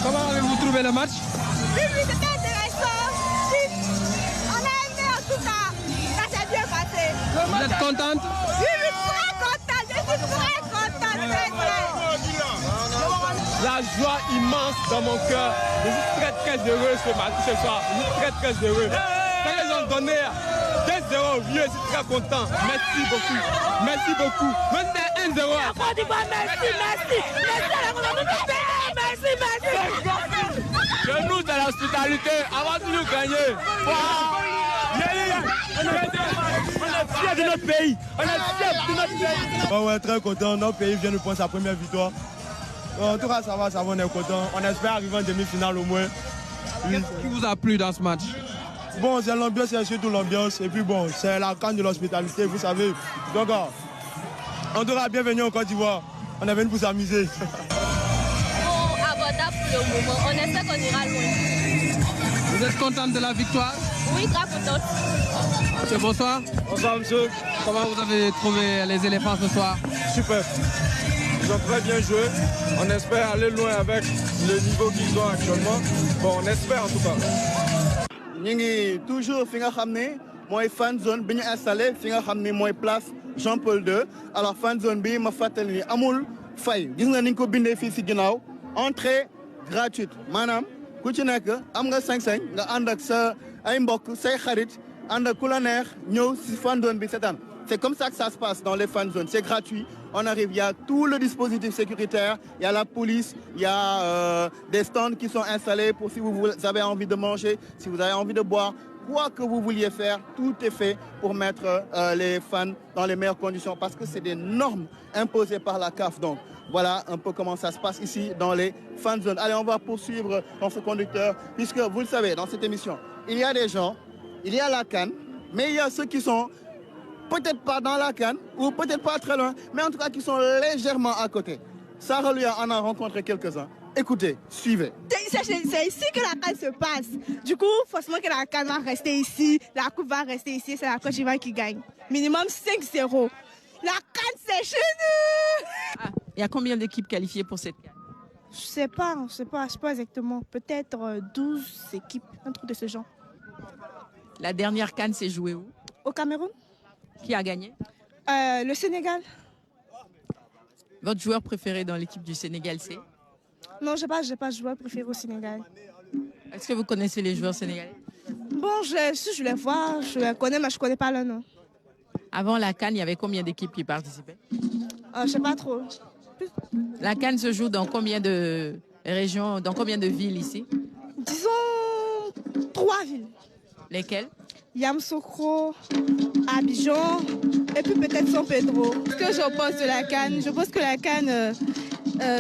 Comment avez-vous trouvé le match? Oui, c'était intéressant. On a aimé en tout cas. Ça s'est bien passé. Vous êtes contente? Oui, très contente. Je suis très contente. La joie immense dans mon cœur. Je suis très heureux ce soir. Je suis très heureux. Quand ils ont donné 2-0, je suis très content. Merci beaucoup. Merci beaucoup. Même 1-0. Merci. Chez nous, c'est l'hospitalité. Avant de nous gagner. On est fiers de notre pays. On est fiers de notre pays. Oh ouais, très content. Notre pays vient de prendre sa première victoire. En tout cas, ça va, on est content. On espère arriver en demi-finale au moins. Qu'est-ce qui vous a plu dans ce match? Bon, c'est l'ambiance, c'est surtout l'ambiance. Et puis bon, c'est la canne de l'hospitalité, vous savez. Donc, on devra bienvenue en Côte d'Ivoire. On est venu pour s'amuser. Abordable pour le moment. On espère qu'on ira loin. Vous êtes contente de la victoire? Oui, très contente. Monsieur, bonsoir. Bonsoir, monsieur. Comment vous avez trouvé les éléphants ce soir? Super. Ils ont très bien joué. On espère aller loin avec le niveau qu'ils ont actuellement. Bon, on espère en tout cas. Ñu ngi toujours fi nga xam ne mooy fan zone bi ñu installé fi nga xam ne mooy place Jean-Paul II alors fan zone bi ma fàttali ni amul fay gis nga ni ñu ko bindee fii si ginnaaw entrée gratuite maanaam ku ci nekk am nga sañ-sañ nga ànd ak sa ay mbokk say xarit ànd ak ku la neex ñëw si fan zone bi seetaan. C'est comme ça que ça se passe dans les fan zones. C'est gratuit. On arrive, il y a tout le dispositif sécuritaire, il y a la police, il y a des stands qui sont installés pour si vous avez envie de manger, si vous avez envie de boire, quoi que vous vouliez faire, tout est fait pour mettre les fans dans les meilleures conditions parce que c'est des normes imposées par la CAF. Donc voilà un peu comment ça se passe ici dans les fan zones. Allez, on va poursuivre dans ce conducteur puisque vous le savez, dans cette émission, il y a des gens, il y a la CAN, mais il y a ceux qui sont peut-être pas dans la CAN ou peut-être pas très loin, mais en tout cas qui sont légèrement à côté. Sarah lui en a rencontré quelques-uns. Écoutez, suivez. C'est ici que la CAN se passe. Du coup, forcément que la CAN va rester ici, la coupe va rester ici, c'est la Côte d'Ivoire qui gagne. Minimum 5-0. La CAN, c'est chez nous. Il y a combien d'équipes qualifiées pour cette CAN? Je sais pas exactement. Peut-être 12 équipes, un truc de ce genre. La dernière CAN s'est jouée où? Au Cameroun. Qui a gagné? Le Sénégal. Votre joueur préféré dans l'équipe du Sénégal, c'est? Non, je n'ai pas de joueur préféré au Sénégal. Est-ce que vous connaissez les joueurs sénégalais? Bon, je les vois, je les connais, mais je ne connais pas leur nom. Avant la CAN, il y avait combien d'équipes qui participaient? Je ne sais pas trop. La CAN se joue dans combien de régions, dans combien de villes ici? Disons 3 villes. Lesquelles? Yamoussoukro, Abidjan et puis peut-être San Pedro. Ce que je pense de la CAN, je pense que la CAN,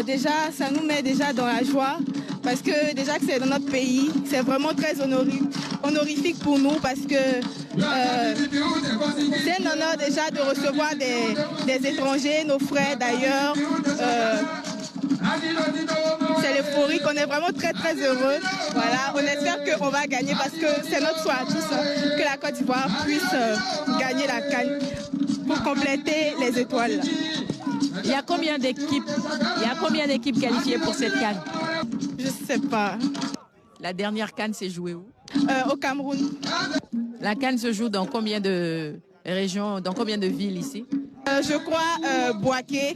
déjà, ça nous met déjà dans la joie parce que déjà que c'est dans notre pays, c'est vraiment très honorifique pour nous parce que c'est un honneur déjà de recevoir des étrangers, nos frères d'ailleurs. C'est l'euphorie, on est vraiment très très heureux. Voilà, on espère qu'on va gagner parce que c'est notre choix à tous que la Côte d'Ivoire puisse gagner la CAN pour compléter les étoiles. Il y a combien d'équipes qualifiées pour cette CAN? Je sais pas. La dernière CAN s'est jouée où? Au Cameroun. La CAN se joue dans combien de régions, dans combien de villes ici? Je crois Bouaké,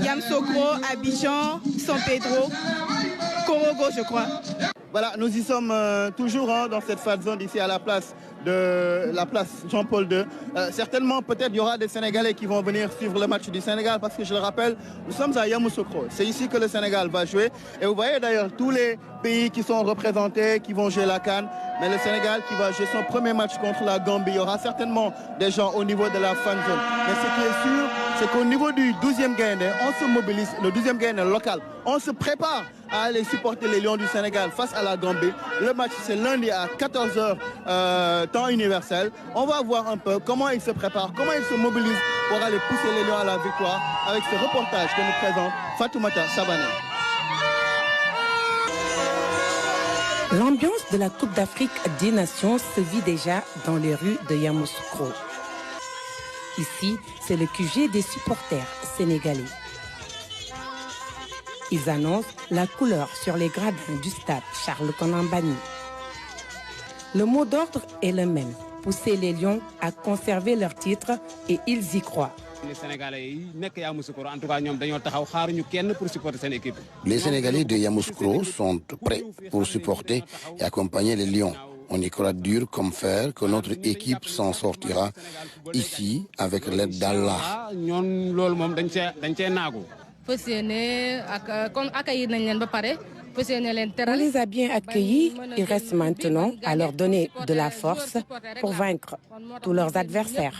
Yamoussoukro, Abidjan, San Pedro, Korogo, je crois. Voilà, nous y sommes toujours dans cette fan zone ici à la place Jean-Paul II. Certainement, peut-être, il y aura des Sénégalais qui vont venir suivre le match du Sénégal parce que je le rappelle, nous sommes à Yamoussoukro. C'est ici que le Sénégal va jouer. Et vous voyez d'ailleurs tous les pays qui sont représentés, qui vont jouer la CAN. Mais le Sénégal qui va jouer son premier match contre la Gambie. Il y aura certainement des gens au niveau de la fan zone. Mais ce qui est sûr, c'est qu'au niveau du 12e Gaïndé, on se mobilise, le 12e Gaïndé local, on se prépare à aller supporter les Lions du Sénégal face à la Gambie. Le match, c'est lundi à 14h, temps universel. On va voir un peu comment ils se préparent, comment ils se mobilisent pour aller pousser les Lions à la victoire avec ce reportage que nous présente Fatoumata Savané. L'ambiance de la Coupe d'Afrique des Nations se vit déjà dans les rues de Yamoussoukro. Ici, c'est le QG des supporters sénégalais. Ils annoncent la couleur sur les gradins du stade Charles Konan-Banny. Le mot d'ordre est le même, pousser les Lions à conserver leur titre et ils y croient. Les Sénégalais de Yamoussoukro sont prêts pour supporter et accompagner les Lions. On y croit dur comme fer que notre équipe s'en sortira ici avec l'aide d'Allah. On les a bien accueillis, il reste maintenant à leur donner de la force pour vaincre tous leurs adversaires.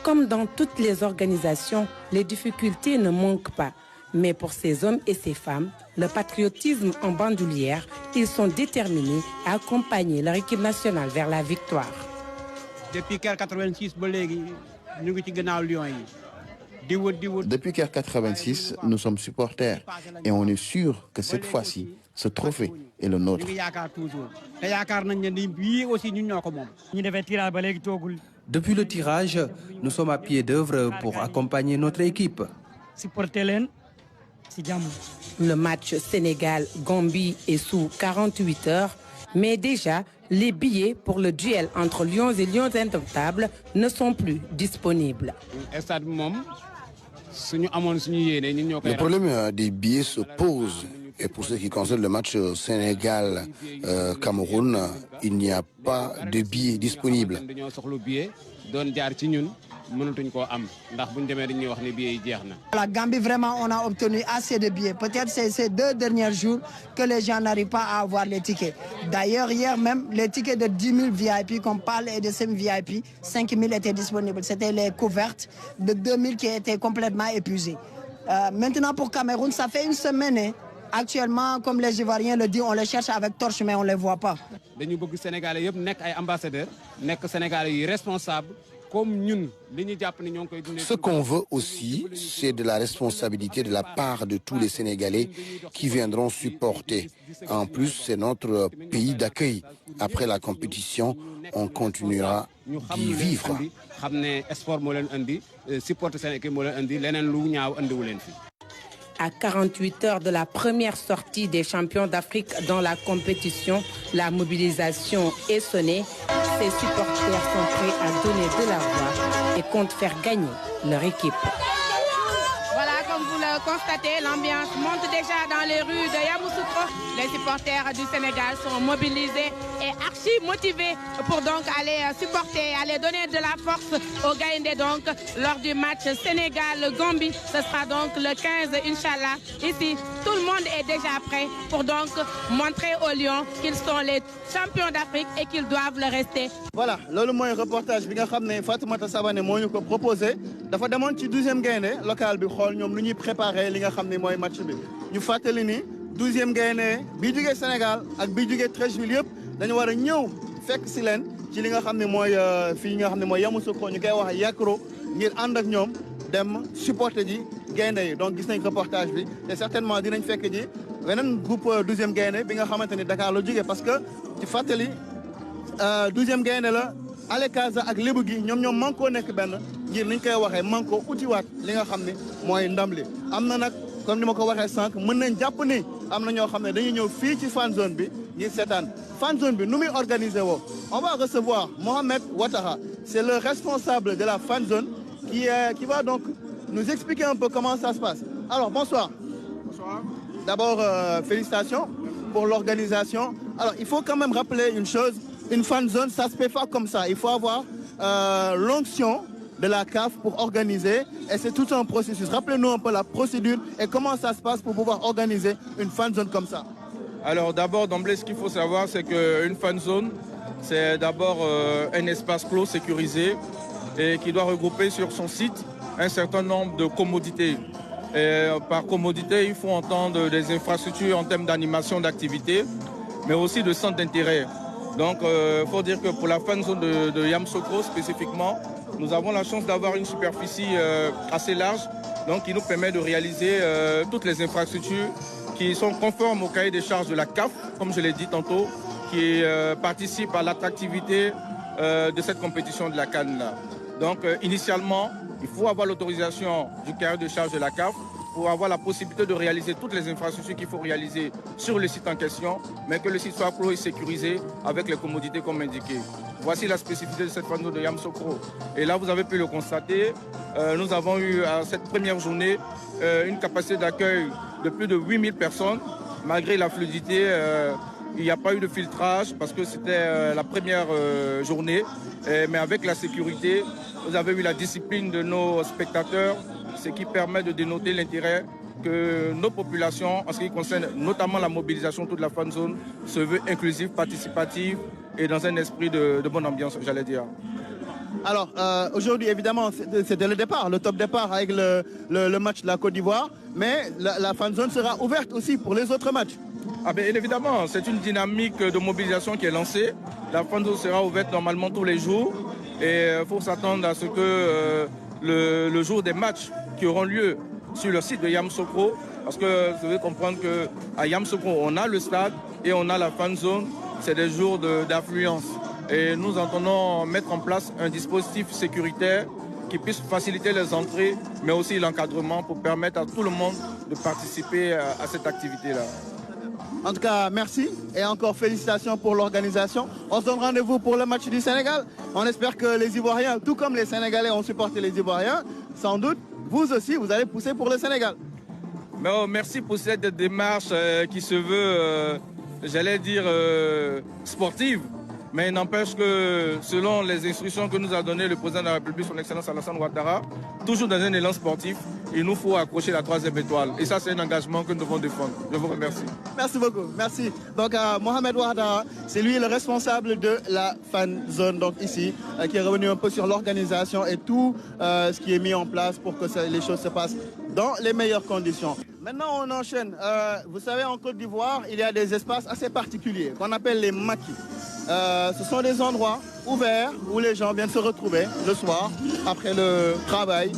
Comme dans toutes les organisations, les difficultés ne manquent pas. Mais pour ces hommes et ces femmes, le patriotisme en bandoulière, ils sont déterminés à accompagner leur équipe nationale vers la victoire. Depuis 1986, nous sommes Lions. Depuis 1986, nous sommes supporters et on est sûr que cette fois-ci, ce trophée est le nôtre. Depuis le tirage, nous sommes à pied d'œuvre pour accompagner notre équipe. Le match Sénégal-Gambie est sous 48 heures, mais déjà, les billets pour le duel entre Lions et Lions indomptables ne sont plus disponibles. Le problème des billets se pose. Et pour ce qui concerne le match Sénégal-Cameroun, il n'y a pas de billets disponibles. La Gambie, vraiment, on a obtenu assez de billets. Peut-être c'est ces 2 derniers jours que les gens n'arrivent pas à avoir les tickets. D'ailleurs, hier même, les tickets de 10 000 VIP qu'on parle et de 5 VIP, 5 000 étaient disponibles. C'était les couvertes de 2 000 qui étaient complètement épuisées. Maintenant, pour Cameroun, ça fait une semaine. Hein. Actuellement, comme les Ivoiriens le disent, on les cherche avec torche, mais on ne les voit pas. Ce qu'on veut aussi, c'est de la responsabilité de la part de tous les Sénégalais qui viendront supporter. En plus, c'est notre pays d'accueil. Après la compétition, on continuera d'y vivre. À 48 heures de la première sortie des champions d'Afrique dans la compétition, la mobilisation est sonnée. Ces supporters sont prêts à donner de la voix et comptent faire gagner leur équipe. Voilà, comme vous le constatez, l'ambiance monte déjà dans les rues de Yamoussoukro. Les supporters du Sénégal sont mobilisés et archi motivés pour donc aller supporter, aller donner de la force aux Gaïndé donc lors du match Sénégal-Gambie. Ce sera donc le 15, Inch'Allah. Ici, tout le monde est déjà prêt pour donc montrer aux Lions qu'ils sont les champions d'Afrique et qu'ils doivent le rester. Voilà, le moyen reportage bi nga xamné Fatoumata Savané moo ñu ko proposé dafa demoon ci 12e Gaïndé local bi xool ñoom lu ñuy préparé li nga xamné mooy match bi ñu fàttali ni 12e Gaïndé bi jógee Sénégal ak bi jógee Treichville yëpp dañu war a ñëw fekk si leen ci li nga xam ne mooy fii nga xam ne mooy Yamoussoukro ñu koy wax Yakro ngir ànd ak ñoom dem supporter ji Gaïndé yi donc gis nañ reportage bi te certainement dinañ fekk ji beneen groupe 12e Gaïndé bi nga xamante ni Dakar la jógee parce que ci fàttali 12e Gaïndé la Alekaza ak Lébu gi ñoom manko nekk benn ngir liñ koy waxee manko utiwaat li nga xam ne mooy ndam li am na nag comme ni ma ko waxee sànq mën nañ jàpp ni am na ñoo xam ne dañuy ñëw fii ci fan zone bi ngir seetaan fan zone bi nu muy organisé woo on va recevoir Mohamed Ouattara c'est le responsable de la fan zone qui va donc nous expliquer un peu comment ça se passe. Alors bonsoir. Bonsoir. D'abord félicitations pour l'organisation. Alors il faut quand même rappeler une chose, une fan zone ça se fait pas comme ça, il faut avoir l'onction de la CAF pour organiser et c'est tout un processus. Rappelez-nous un peu la procédure et comment ça se passe pour pouvoir organiser une fan zone comme ça. Alors d'abord, d'emblée, ce qu'il faut savoir, c'est qu'une fan zone, c'est d'abord un espace clos sécurisé et qui doit regrouper sur son site un certain nombre de commodités. Et par commodité, il faut entendre des infrastructures en termes d'animation d'activité, mais aussi de centres d'intérêt. Donc, il faut dire que pour la fan zone de Yamoussoukro spécifiquement, nous avons la chance d'avoir une superficie assez large, donc qui nous permet de réaliser toutes les infrastructures qui sont conformes au cahier des charges de la CAF, comme je l'ai dit tantôt, qui participent à l'attractivité de cette compétition de la CAN. Donc, initialement, il faut avoir l'autorisation du cahier de charges de la CAF pour avoir la possibilité de réaliser toutes les infrastructures qu'il faut réaliser sur le site en question, mais que le site soit clos et sécurisé avec les commodités comme indiqué. Voici la spécificité de cette fan zone de Yamoussoukro. Et là, vous avez pu le constater, nous avons eu à cette première journée une capacité d'accueil de plus de 8000 personnes. Malgré la fluidité, il n'y a pas eu de filtrage parce que c'était la première journée. Mais avec la sécurité, vous avez eu la discipline de nos spectateurs, ce qui permet de dénoter l'intérêt que nos populations, en ce qui concerne notamment la mobilisation de toute la fan zone, se veut inclusive, participative et dans un esprit de bonne ambiance, j'allais dire. Alors, aujourd'hui, évidemment, c'était le départ, le top départ avec le match de la Côte d'Ivoire, mais la fan zone sera ouverte aussi pour les autres matchs. Ah bien évidemment, c'est une dynamique de mobilisation qui est lancée. La fan zone sera ouverte normalement tous les jours et il faut s'attendre à ce que le jour des matchs qui auront lieu sur le site de Yamoussoukro, parce que vous devez comprendre qu'à Yamoussoukro, on a le stade et on a la fan zone, c'est des jours d'affluence. Et nous entendons mettre en place un dispositif sécuritaire qui puisse faciliter les entrées, mais aussi l'encadrement pour permettre à tout le monde de participer à cette activité-là. En tout cas, merci et encore félicitations pour l'organisation. On se donne rendez-vous pour le match du Sénégal. On espère que les Ivoiriens, tout comme les Sénégalais ont supporté les Ivoiriens, sans doute, vous aussi, vous allez pousser pour le Sénégal. Merci pour cette démarche qui se veut, j'allais dire, sportive. Mais il n'empêche que selon les instructions que nous a données le président de la République, son Excellence Alassane Ouattara, toujours dans un élan sportif, il nous faut accrocher la 3e étoile. Et ça, c'est un engagement que nous devons défendre. Je vous remercie. Merci beaucoup. Merci. Donc, Mohamed Ouattara, c'est lui le responsable de la fan zone, donc ici, qui est revenu un peu sur l'organisation et tout ce qui est mis en place pour que les choses se passent dans les meilleures conditions. Maintenant, on enchaîne. Vous savez, en Côte d'Ivoire, il y a des espaces assez particuliers qu'on appelle les maquis. Ce sont des endroits ouverts où les gens viennent se retrouver le soir, après le travail,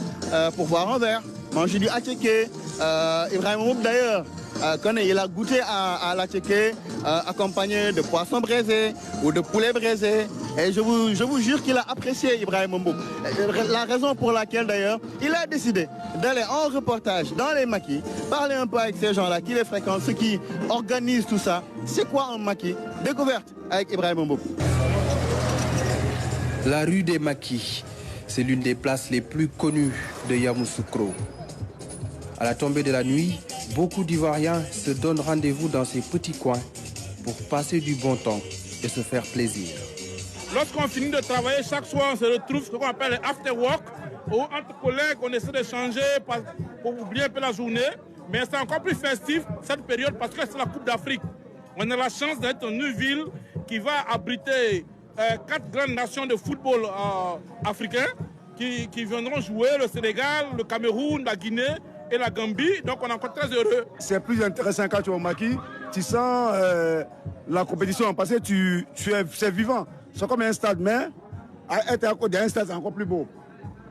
pour boire un verre, manger du attiéké. Ibrahim Moub, d'ailleurs, il a goûté à l'attiéké accompagné de poissons braisés ou de poulet braisé. Et je vous jure qu'il a apprécié Ibrahim Moub. La raison pour laquelle, d'ailleurs, il a décidé d'aller en reportage dans les maquis, parler un peu avec ces gens-là qui les fréquentent, ceux qui organisent tout ça. C'est quoi un maquis? Découverte avec Ibrahim Moub. La rue des Maquis, c'est l'une des places les plus connues de Yamoussoukro. À la tombée de la nuit, beaucoup d'Ivoiriens se donnent rendez-vous dans ces petits coins pour passer du bon temps et se faire plaisir. Lorsqu'on finit de travailler, chaque soir, on se retrouve ce qu'on appelle after work, où entre collègues, on essaie d'échanger pour oublier un peu la journée. Mais c'est encore plus festif cette période parce que c'est la Coupe d'Afrique. On a la chance d'être une ville qui va abriter 4 grandes nations de football africains qui viendront jouer, le Sénégal, le Cameroun, la Guinée et la Gambie. Donc on est encore très heureux. C'est plus intéressant quand tu es au maquis. Tu sens la compétition parce que c'est vivant. C'est comme un stade, mais être à côté d'un stade, c'est encore plus beau.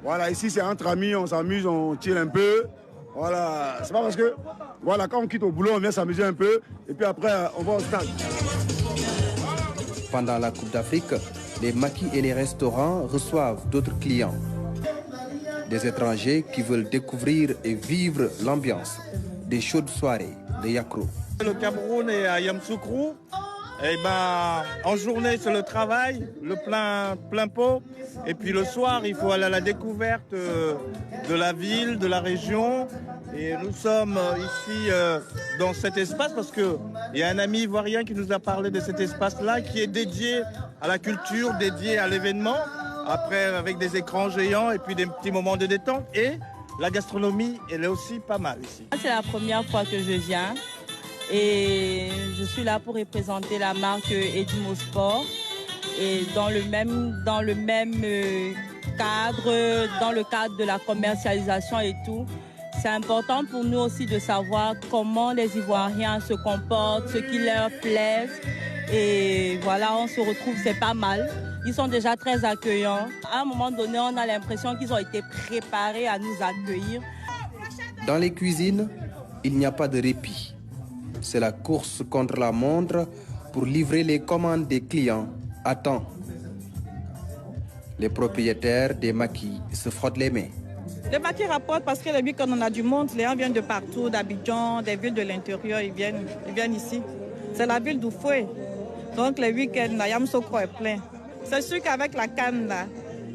Voilà, ici c'est entre amis, on s'amuse, on tire un peu. Voilà, c'est pas parce que voilà, quand on quitte au boulot, on vient s'amuser un peu et puis après on va au stade. Pendant la Coupe d'Afrique, les maquis et les restaurants reçoivent d'autres clients. Des étrangers qui veulent découvrir et vivre l'ambiance des chaudes soirées de Yakro. Le Cameroun est à Yamoussoukro. Et en journée, c'est le travail, le plein pot. Et puis le soir, il faut aller à la découverte de la ville, de la région. Et nous sommes ici dans cet espace parce qu'il y a un ami ivoirien qui nous a parlé de cet espace-là qui est dédié à la culture, dédié à l'événement. Après, avec des écrans géants et puis des petits moments de détente. Et la gastronomie, elle est aussi pas mal ici. C'est la première fois que je viens. Et je suis là pour représenter la marque Edimo Sport. et dans le même cadre, dans le cadre de la commercialisation et tout. C'est important pour nous aussi de savoir comment les Ivoiriens se comportent, ce qui leur plaît. Et voilà, on se retrouve, c'est pas mal. Ils sont déjà très accueillants. À un moment donné, on a l'impression qu'ils ont été préparés à nous accueillir. Dans les cuisines, il n'y a pas de répit. C'est la course contre la montre pour livrer les commandes des clients à temps. Les propriétaires des maquis se frottent les mains. Les maquis rapportent parce que les week-ends, on a du monde. Les gens viennent de partout, d'Abidjan, des villes de l'intérieur, ils viennent ici. C'est la ville d'Oufoué. Donc les week-ends, Yamoussoukro est plein. C'est sûr qu'avec la canne, là,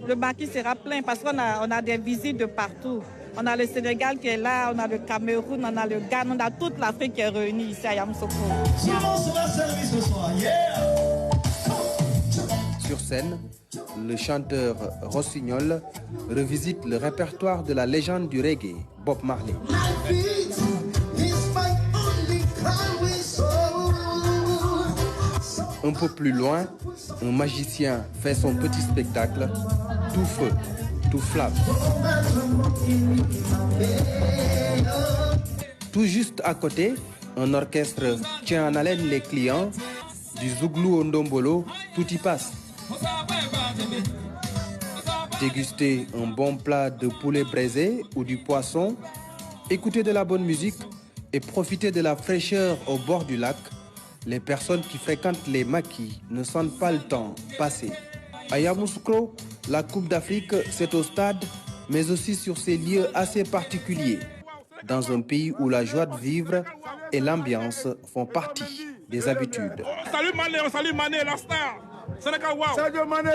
le maquis sera plein parce qu'on a des visites de partout. On a le Sénégal qui est là, on a le Cameroun, on a le Ghana, on a toute l'Afrique qui est réunie ici à Yamoussoukro. Sur scène, le chanteur Rossignol revisite le répertoire de la légende du reggae, Bob Marley. Un peu plus loin, un magicien fait son petit spectacle, tout feu, tout flamme. Tout juste à côté, un orchestre tient en haleine les clients. Du Zouglou au Ndombolo, tout y passe. Déguster un bon plat de poulet braisé ou du poisson, écouter de la bonne musique et profiter de la fraîcheur au bord du lac. Les personnes qui fréquentent les maquis ne sentent pas le temps passer. À Yamoussoukro, la Coupe d'Afrique, c'est au stade, mais aussi sur ces lieux assez particuliers. Dans un pays où la joie de vivre et l'ambiance font partie des habitudes. On salue Mané, la star. Sadio Mané,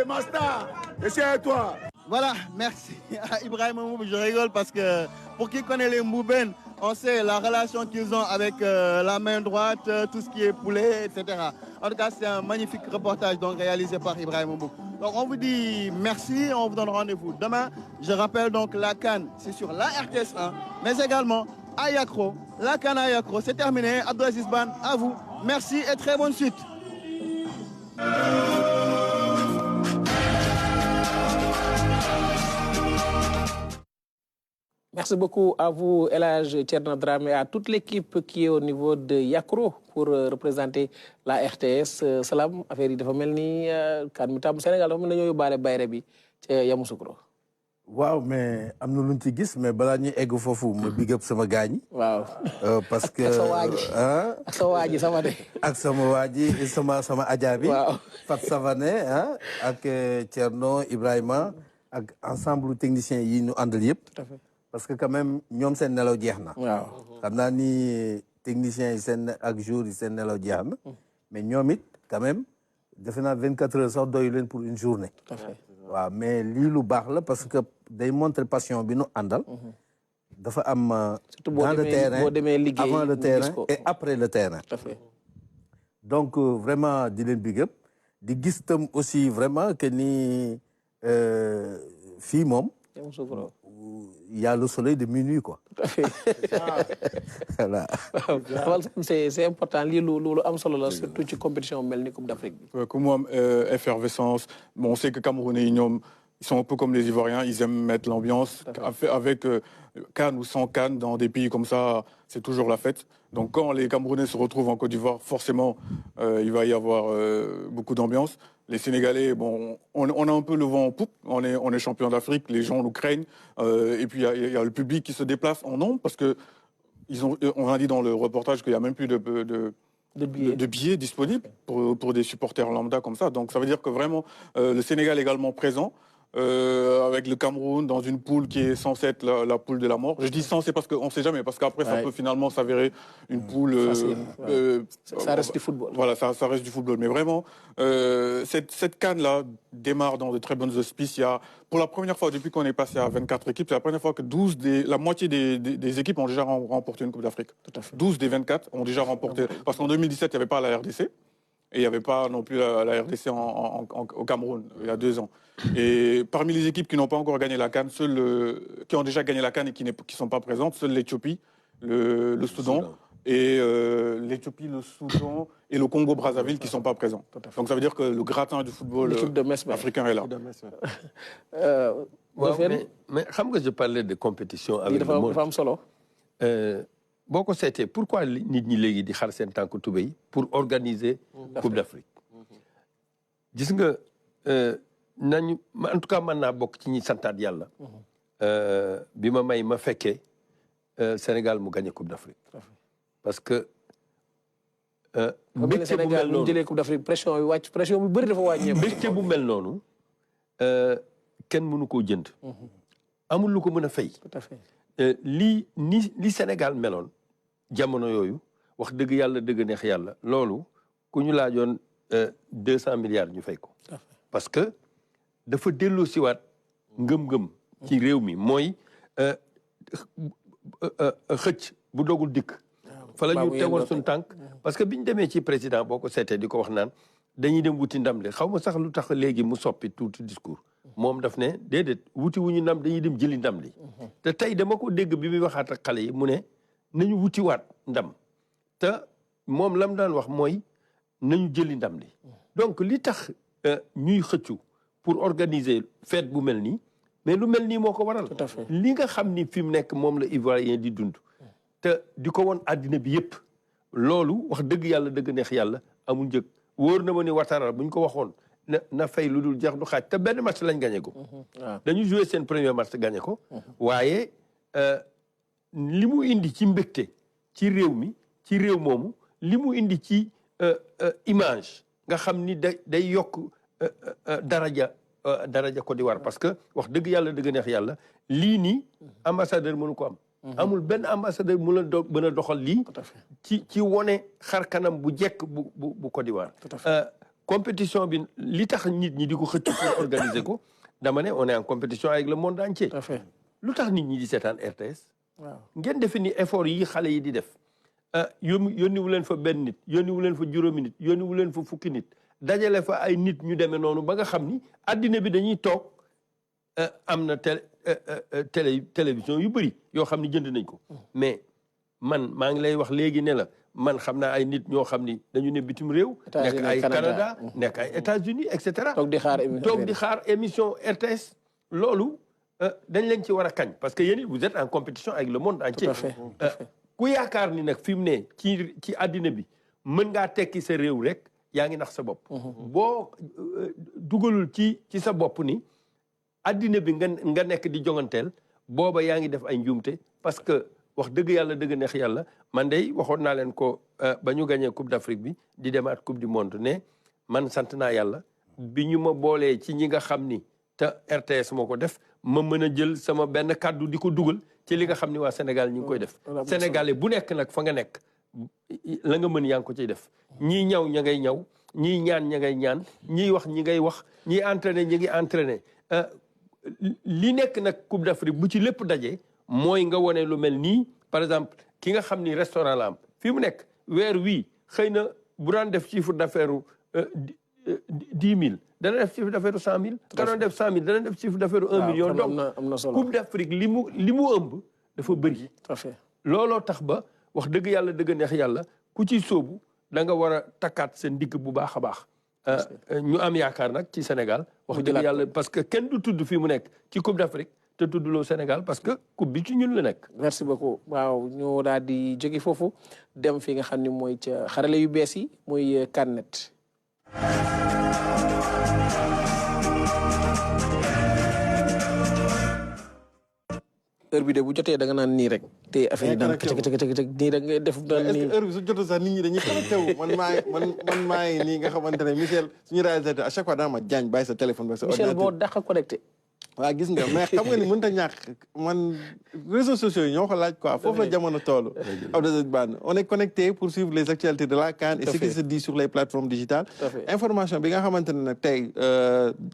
ma star. Et c'est à toi. Voilà, merci à Ibrahim Mboub. Je rigole parce que pour qui connaît les Mbouben, on sait la relation qu'ils ont avec la main droite, tout ce qui est poulet, etc. En tout cas, c'est un magnifique reportage donc réalisé par Ibrahim Mboub. Donc on vous dit merci, on vous donne rendez-vous demain. Je rappelle donc la CAN, c'est sur la RTS 1, mais également à Yakro. La CAN à Yakro, c'est terminé. Abdelaziz Ban, à vous. Merci et très bonne suite. Merci beaucoup à vous, El Hadj Thierno Dramé, et à toute l'équipe qui est au niveau de Yakro pour représenter la RTS. Salam, affaire yi dafa mel ni kan mi tam Sénégal dafa mel ni ñoo yóbbaale bayre bi ca Yamoussoukro. waaw mais am na luñ ci gis mais balaa ñuy egg foofu ma big up sama gaañ. waaw parce que ak sa waa ji ak sa waa ji sama de. ak sama waa ji sama aja bi. waaw Fat Savané ak Thierno Ibrahima ak ensemble technicien yi ñu àndal yëpp. tout à fait. Parce que quand même ñoom seen nelaw jeex na. waaw xam naa ni techniciens yi seen ak jour yi seen nelaw jeex na. mais ñoom it quand même defe naa 24 heures sax doyu leen pour une journée. tout à fait. waaw mais lii lu baax la parce que day montrer passion bi nu àndal. dafa am dans le terrain avant le terrain et après le terrain. tout à fait. donc vraiment di leen big up di gis tam aussi vraiment que ni fii moom. il y a le soleil de minuit quoi. tout à fait. voilà. c'est important lii lu am solo la surtout ci compétition mel ni Coupe d'Afrique bi. Comme moi, effervescence. Bon, on sait que Camerounais, ils sont un peu comme les Ivoiriens, ils aiment mettre l'ambiance. Avec Cannes ou sans Cannes, dans des pays comme ça, c'est toujours la fête. Donc quand les Camerounais se retrouvent en Côte d'Ivoire, forcément, il va y avoir beaucoup d'ambiance. Les Sénégalais, bon, on a un peu le vent en poupe, on est champion d'Afrique, les gens nous craignent. Et puis il y a le public qui se déplace en nombre parce que on a dit dans le reportage qu'il n'y a même plus de billets disponibles pour des supporters lambda comme ça. Donc ça veut dire que vraiment le Sénégal est également présent avec le Cameroun dans une poule qui est censée être la poule de la mort. Je dis censée parce qu'on ne sait jamais, parce qu'après ça peut finalement s'avérer une poule... ça reste du football. Voilà, ça reste du football. Mais vraiment, cette CAN-là démarre dans de très bonnes auspices. Pour la première fois, depuis qu'on est passé à 24 équipes, c'est la première fois que la moitié des équipes ont déjà remporté une Coupe d'Afrique. 12 des 24 ont déjà remporté. Parce qu'en 2017, il n'y avait pas la RDC. Et il n'y avait pas non plus la RDC au Cameroun, il y a 2 ans. Et parmi les équipes qui n'ont pas encore gagné la CAN, qui ont déjà gagné la CAN et qui ne sont pas présentes, seuls l'Éthiopie, le Soudan et l'Éthiopie, le Soudan et le Congo-Brazzaville qui ne sont pas présents. Donc ça veut dire que le gratin du football africain est là. Mais je parlais de compétition avec le monde. Beaucoup c'était pourquoi nit ñi légui di xar sen tanku toubey pour organiser Coupe d'Afrique. Gis nga nañu en tout cas man na bok ci ñi santat yalla. Bima may ma féké Sénégal mu gagné Coupe d'Afrique. Parce que mbégte bu mel noonu Coupe d'Afrique pression bu bari dafa wàññee. mbégte bu mel noonu kenn mënu koo jënd. amul lu ko mën a fay. Tout à fait. li Sénégal meloon jamono yooyu wax dëgg yàlla dëgg neex yàlla loolu ku ñu laajoon 200 milliards ñu fay ko. parce que dafa delloo siwaat ngëm-ngëm ci réew mi mooy xëcc bu dogul dikk. fa la ñu tegoon suñu tànk parce que biñu demee ci président boo ko seetee di ko wax naan dañuy dem wuti ndam li xaw ma sax lu tax léegi mu soppi tuuti discours moom daf ne déedéet wuti wuñu ndam dañuy dem jëli ndam li te tey dama ko dégg bi muy waxaat ak xale yi mu ne nañu wuti waat ndam te moom lam daan wax mooy nañu jëli ndam li donc li tax ñuy xëccu pour organiser fête bu mel nii mais lu mel nii moo ko waral li nga xam ni fi mu nekk moom la Ivoirien di dund te di ko woon àddina bi yëpp loolu wax dëgg yàlla dëgg neex yàlla amul njëg wóor na ma ni Ouattara bu ñu ko waxoon na fay lu dul jeex du xaaj te benn match lañ gagné ko. dañu joué seen premier match gagné ko. waaye li mu indi ci mbégte ci réew mi ci réew moomu li mu indi ci image nga xam ni day yokk daraja Côte d'Ivoire parce que wax dëgg yàlla dëgg neex yàlla lii nii ambassadeur mënu ko am. amul benn ambassadeur mu la mën a doxal lii ci wone xar kanam bu jekk bu Côte d'Ivoire. compétition bi li tax nit ñi di ko xëcc pour organiser ko dama ne on est en compétition avec le monde entier. lu tax nit ñi di seetaan RTS. ngeen defe ni effort yi xale yi di def yónni wu leen fa benn nit yónni wu leen fa juróomi nit yónni wu leen fa fukki nit dajale fa ay nit ñu demee noonu ba nga xam ni addina bi dañuy toog am na télévision yu bëri yoo xam ni jënd nañ ko mais man maa ngi lay wax léegi ne la man xam naa ay nit ñoo xam ni dañu ne bitim réew nekk ay Canada nekk ay États-Unis et cetera toog di xaar émission RTS loolu dañ leen ci war a kañ parce que yéen vous êtes en compétition avec le monde entier ku yaakaar ni nag fi mu ne ci àddina bi mën ngaa tekki sa réew rek yaa ngi nax sa bopp boo dugalul ci sa bopp ni addina bi nga nekk di jonganteel booba yaa ngi def ay njuumte parce que wax dëgg yàlla dëgg neex yàlla man de waxoon naa leen ko ba ñu gagné Coupe d'Afrique bi di demaat Coupe du Monde ne man sant naa yàlla bi ñu ma boolee ci ñi nga xam ni te RTS moo ko def ma mën a jël sama benn kàddu di ko dugal ci li nga xam ni waa Sénégal ñi ngi koy def Sénégalais bu nekk nag fa nga nekk la nga mën yaa ngi ko ciy def ñii ñaw ña ngay ñaw ñii ñaan ña ngay ñaan ñii wax ñi ngay wax ñii entraîné ñi ngi entraîné li nekk nag Coupe d'Afrique bu ci lépp daje mooy nga wone lu mel nii par exemple ki nga xam ni restaurant la am fii mu nekk weer wii xëy na bu daan def chiffre d'affaires 10 000 dana def chiffre d'affaires 100 000 ka doon def 100 000 dana def chiffre d'affaires 1 million donc Coupe d'Afrique li mu ëmb dafa bëri looloo tax ba wax dëgg yàlla dëgg neex yàlla ku ciy sóobu da nga war a takkaat seen ndigg bu baax a baax ñu am yaakaar nag ci Sénégal wax dëgg yàlla parce que kenn du tudd fii mu nekk ci Coupe d'Afrique te tuddloo Sénégal parce que coupe bi ci ñun la nekk. merci beaucoup waaw ñu daal di jóge foofu dem fi nga xam ne mooy ca xarale yu bees yi muy CANnet. heure bi de bu jotee da nga naan nii rek te affaire yi daan këcëg nii rek ngay def daan nii heure bi su jotee sax nit ñi dañuy connecté wu man maa ngi nii nga xamante ne Michel suñu réalisateur à chaque fois daa ma jaañ bàyyi sa téléphone ba sa ordinateur Michel boo dàq connecté waaw gis nga mais xam nga ni mënut a ñàkk man réseaux sociaux yi ñoo ko laaj quoi foofu la jamono toll Abdou Ban on est connecté pour suivre les actualités de la CAN et ce qui se dit sur les plateformes digitales information bi nga xamante ne nag tey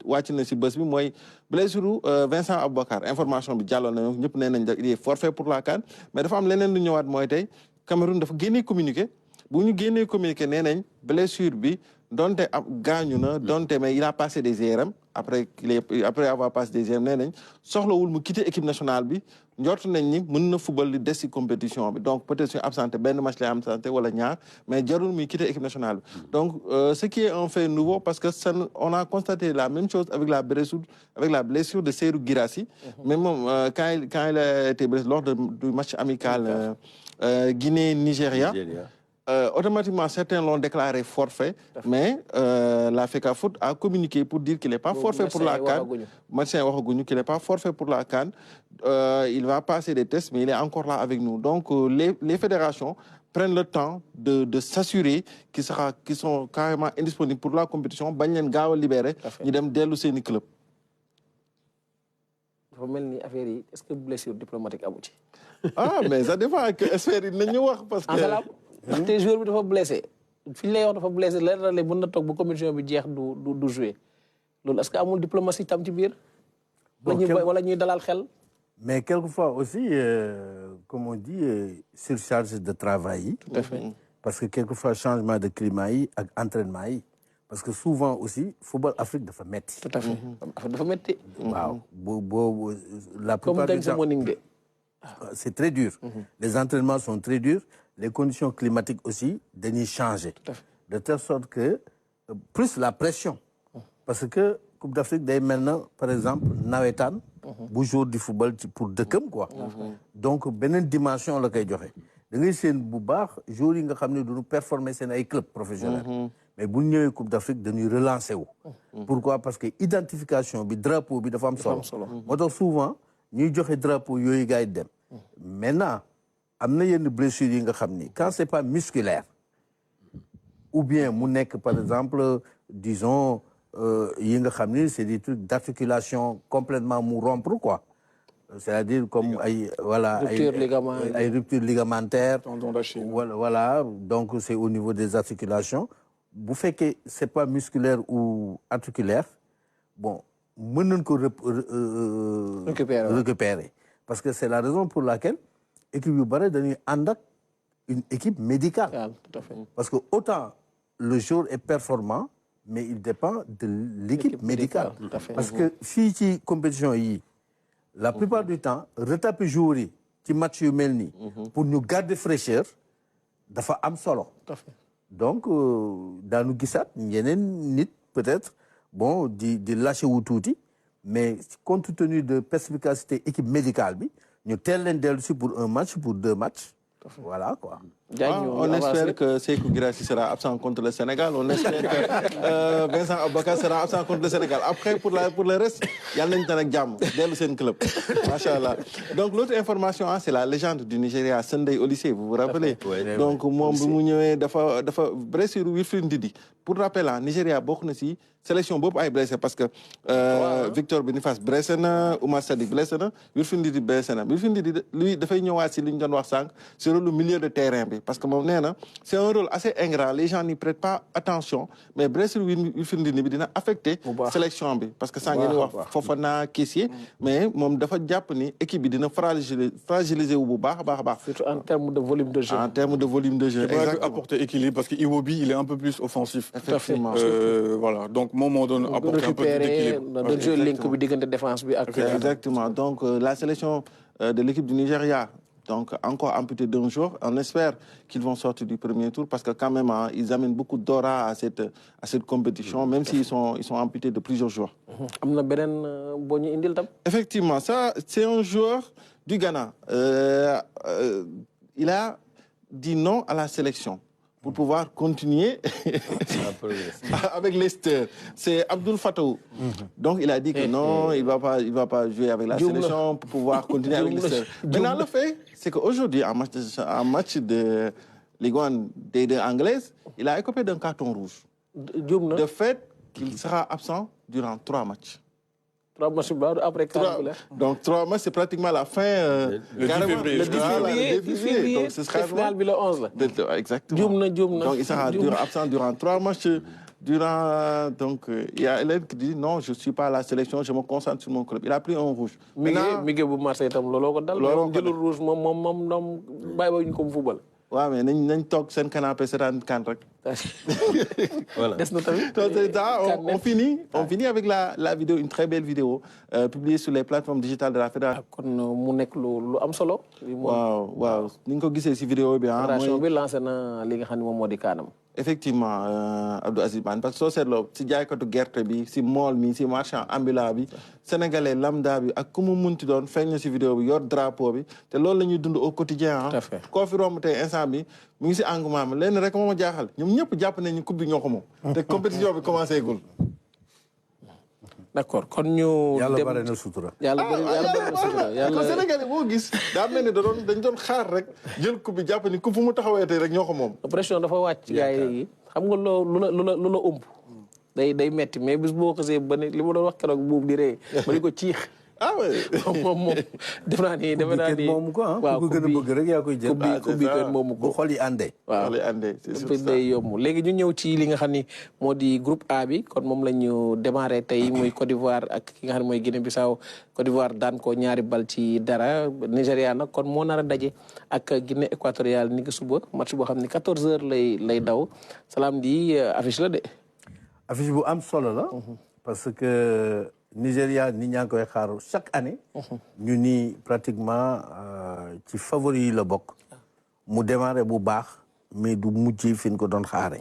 wàcc na si bés bi mooy blessure Vincent Aboubacar information bi jàlloon na ñëpp nee nañ il est forfait pour la CAN mais dafa am leneen lu ñëwaat mooy tey Cameroun dafa génnee communiqué bu ñu génnee communiqué nee nañ blessure bi donte gaañu na donte mais il a passé des IRM après avoir passé des IRM nee nañ soxlawul mu quitter équipe nationale bi njort nañ ni mën na football li des ci compétition bi donc peut-être suñu absenté benn match lay absenté wala ñaar mais jarul muy quitter équipe nationale bi donc ce qui est un fait nouveau parce que on a constaté la même chose avec la blessure de Serhou Guirassy mais moom quand il a été blessé lors du match amical Guinée-Nigéria automatiquement certains l'ont déclaré forfait mais la FECAFOOT a communiqué pour dire qu'il n'est pas forfait pour la CAN médecin waxaguñu qu'il n'est pas forfait pour la CAN il va passer des tests mais il est encore là avec nous donc les fédérations prennent le temps de s'assurer qu'ils sont carrément indisponibles pour la compétition bañ leen gaaw a libéré ñu dem dellu seeni club dafa mel ni affaire yi est-ce que blessure diplomatique amu ci mais ça dépend que espère yi nañu wax parce que ndaxte joueur bi dafa blessé fi ñu lay wax dafa blessé leer na le mën na toog ba compétition bi jeex du jouer loolu est-ce que amul diplomatie tam ci biir wala ñuy dalal xel mais quelquefois aussi comme on dit surcharge de travail yi tout à fait parce que quelquefois changement de climat yi ak entraînement yi parce que souvent aussi football Afrique dafa metti tout à fait dafa metti waaw boobu la plupart du temps c'est très dur les entraînements sont très durs les conditions climatiques aussi dañuy changer de telle sorte que plus la pression parce que Coupe d'Afrique day mel na par exemple nawetaan bu jour du football pour dëkkam quoi donc beneen dimension la koy joxe da ngay seen bu baax joueurs yi nga xam ne duñu performer seen ay club professionnel mais bu ñëwee Coupe d'Afrique dañuy relancer wu pourquoi parce que identification bi drapeau bi dafa am solo moo tax souvent ñuy joxe drapeau yooyu gars yi dem maintenant am na yenn blessures yi nga xam ni quand c'est pas musculaire ou bien mu nekk par exemple disons yi nga xam ni c'est des trucs d'articulation complètement mu rompre quoi c'est-à-dire comme ay rupture ligamentaire voilà donc c'est au niveau des articulations bu fekkee c'est pas musculaire ou articulaire bon mën nañ ko récupérer parce que c'est la raison pour laquelle équipe yu bare dañuy ànd ak une équipe médicale tout à fait parce que autant le joueur est performant mais il dépend de l'équipe médicale parce que fii ci compétition yi la plupart du temps retaper joueurs yi ci match yu mel nii pour ñu garder fraîcheur dafa am solo donc daanu gisaat yeneen nit peut-être bon di lâcher wu tuuti mais compte tenu de perspicacité équipe médicale bi ñu teel leen dellu si pour un match pour 2 matchs voilà quoi. On espère que Serhou Guirassy sera absent contre le Sénégal. On espère que Vincent Aboubakar sera absent contre le Sénégal. Après, pour le reste, il y a l'Internet dès le club. Machallah. Donc, l'autre information, c'est la légende du Nigeria, Sunday Oliseh, vous vous rappelez? Donc, moi, je blessure Wilfried Ndidi. Pour rappel, Nigeria, beaucoup de sélection Bob a blessé parce que Victor Boniface blessé na, Oumar Sadi blessé na, Wilfried Ndidi blessé na. Wilfried Ndidi, lui, il fait sur le milieu de terrain. Parce que c'est un rôle assez ingrat. Les gens n'y prêtent pas attention. Mais blessure Wilfried Ndidi dina affecté la sélection. Parce que ça, il y a Fofana, Kessié. Mais il dafa japp ni équipe dina fragiliser ou surtout en termes de volume de jeu. En termes de volume de jeu. Exactement. Apporter équilibre parce que Iwobi, il est un peu plus offensif. Effectivement. Voilà. Donc, moment donne apporter un peu d'équilibre. Exactement. Donc, la sélection de l'équipe du Nigeria, donc encore amputé d'un jour. On espère qu'ils vont sortir du premier tour parce que quand même, ils amènent beaucoup d'aura à cette compétition, même s'ils sont amputés de plusieurs jours. Effectivement, ça, c'est un joueur du Ghana. Il a dit non à la sélection pour pouvoir continuer avec Leicester. C'est Abdoul Fattaou. Donc, il a dit que non, il va pas jouer avec la sélection pour pouvoir continuer avec Leicester. Maintenant, le fait, c'est qu'aujourd'hui, en match de Ligue 1 des Anglaises, il a écopé d'un carton rouge. De fait qu'il sera absent durant 3 matchs. 3 matchs après 4 Donc 3 matchs, c'est pratiquement la fin. Le 10 février. Donc ce sera le 11. Exactement. Donc il sera absent durant 3 matchs. Donc il y a Hélène qui dit non, je ne suis pas à la sélection, je me concentre sur mon club. Il a pris un rouge. Miguel bu Marseille tam lolo ko dal. Jëlul rouge mom football. Ouais, mais nañ tok sen canapé sétane kan rek. Voilà. On finit avec la vidéo, une très belle vidéo publiée sur les plateformes digitales de la fédération. kon mu nekk lu am solo. waaw ni nga ko gisee si vidéo bi fédération bi lancé na li nga xam ne moom moo di kaanam. effectivement Abdou Aziz Bane parce que soo seetloo si jaaykatu gerte bi si mool mi si marchand ambulant bi sénégalais lambda bi ak ku mu munti doon feeñ na si vidéo bi yor drapeau bi te loolu la ñuy dund au quotidien koo fi romb tey instant bi mu ngi si engouement bi lenn rek moo ma jaaxal ñoom ñëpp jàpp nañu coupe bi ñoo ko moom te compétition bi commencé gul. d'accord kon ñu. yàlla bari na sutura. yàlla bari na sutura yàlla. kon sénégalais boo gis daa mel ni dañ doon xaar rek jël coupe bi jàpp ni coupe fu mu taxawee tey rek ñoo ko moom. pression dafa wàcc gars yi xam nga lu la ëmb. day metti mais bis boo xasee ba ne li ma doon wax keroog buubu di ree ba di ko ciix. ah oui moom def naa ni moomu ko waaw ku gën a bëgg rek yaa koy jël. coupe bi kenn moomu ko bu xol yi àndee. waaw xol yi àndee c'est sûr ça day yomb léegi ñu ñëw ci li nga xam ni moo di groupe A bi kon moom la ñu démarré tey muy Côte d'Ivoire ak ki nga xam ne mooy Guinée Bissau Côte d'Ivoire daan ko 2 bal ci dara Nigéria nag kon moo nar a daje ak Guinée équatoriale ni ki suba match boo xam ne 14h lay daw salaam di affiche la de. affiche bu am solo la. parce que Nigéria nit ñaa ngi koy xaar chaque année. ñu ni pratiquement ci favori yi la bokk. mu démarré bu baax mais du mujjee fi ñu ko doon xaare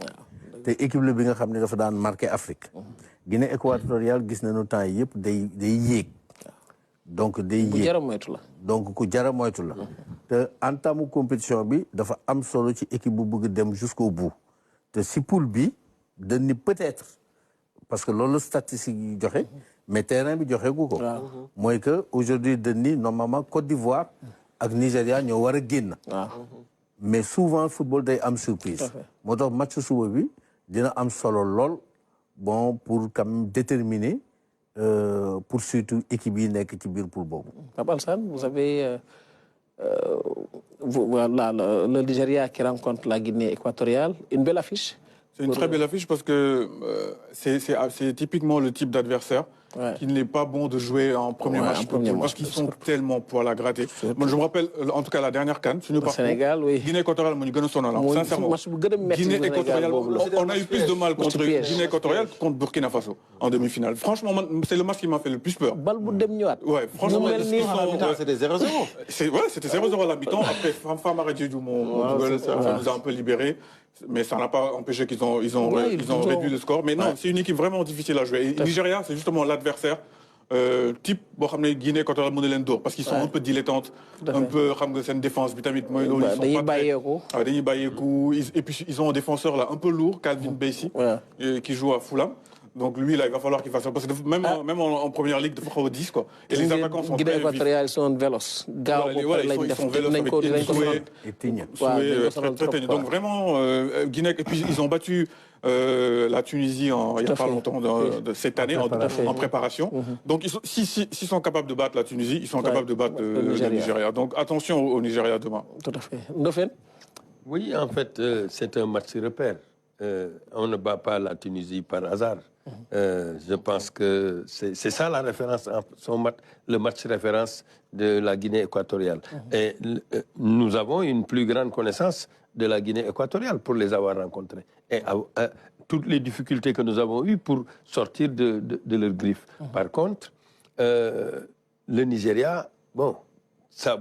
te équipe la bi nga xam ne dafa daan marqué Afrique. Guinée équatoriale gis nañu temps yëpp day yéeg. donc day yéeg ku jar a moytu la. donc ku jar a moytu la. te entamu compétition bi dafa am solo ci équipe bu bëgg dem jusqu'au bout. te si poule bi dañ ni peut-être parce que loolu statistique yi joxe. mais terrain bi joxe gu ko. mooy que aujourd'hui dañ ni normalement Côte d'Ivoire ak Nigéria ñoo war a génn. mais souvent football day am surprise. moo tax match suba bi dina am solo lool bon pour quand même déterminer pour surtout équipe yi nekk ci biir poule boobu. Pape Alassane vous avez voilà le Nigeria qui rencontre la Guinée équatoriale une belle affiche. C'est une très belle affiche parce que c'est typiquement le type d'adversaire qui n'est pas bon de jouer en premier match. Parce qu'ils sont tellement poil à gratter. Moi, je me rappelle, en tout cas, la dernière CAN, au Sénégal, oui. Guinée équatoriale, sincèrement. Guinée équatoriale, on a eu plus de mal contre Guinée équatoriale que contre Burkina Faso en demi-finale. Franchement, c'est le match qui m'a fait le plus peur. Ouais, franchement, c'était 0-0. Ouais, c'était 0-0 à la mi-temps. Après, Famara Diédou, ça nous a un peu libérés. Mais ça n'a pas empêché qu'ils ont réduit le score. Mais non, c'est une équipe vraiment difficile à jouer. Et Nigeria, c'est justement l'adversaire type Guinée équatoriale Monelendo, parce qu'ils sont un peu dilettantes, un peu c'est une défense vitamine. Et puis ils ont un défenseur là un peu lourd, Calvin Bassey, qui joue à Fulham. Donc lui, là, il va falloir qu'il fasse ça. Parce que même en première ligue, il faut 10, quoi. Et les attaquants sont Guinée équatoriale, ils sont véloces. Ils sont véloces. Donc vraiment, Guinée... Et puis ils ont battu la Tunisie il n'y a pas longtemps, de cette année, en préparation. Donc s'ils sont capables de battre la Tunisie, ils sont capables de battre le Nigeria. Donc attention au Nigeria demain. Tout à fait. Ndofène? Oui, en fait, c'est un match repère. On ne bat pas la Tunisie par hasard. Je pense que c'est ça la référence, le match référence de la Guinée équatoriale. Et nous avons une plus grande connaissance de la Guinée équatoriale pour les avoir rencontrés. Et toutes les difficultés que nous avons eues pour sortir de leurs griffes. Par contre, le Nigeria, bon, ça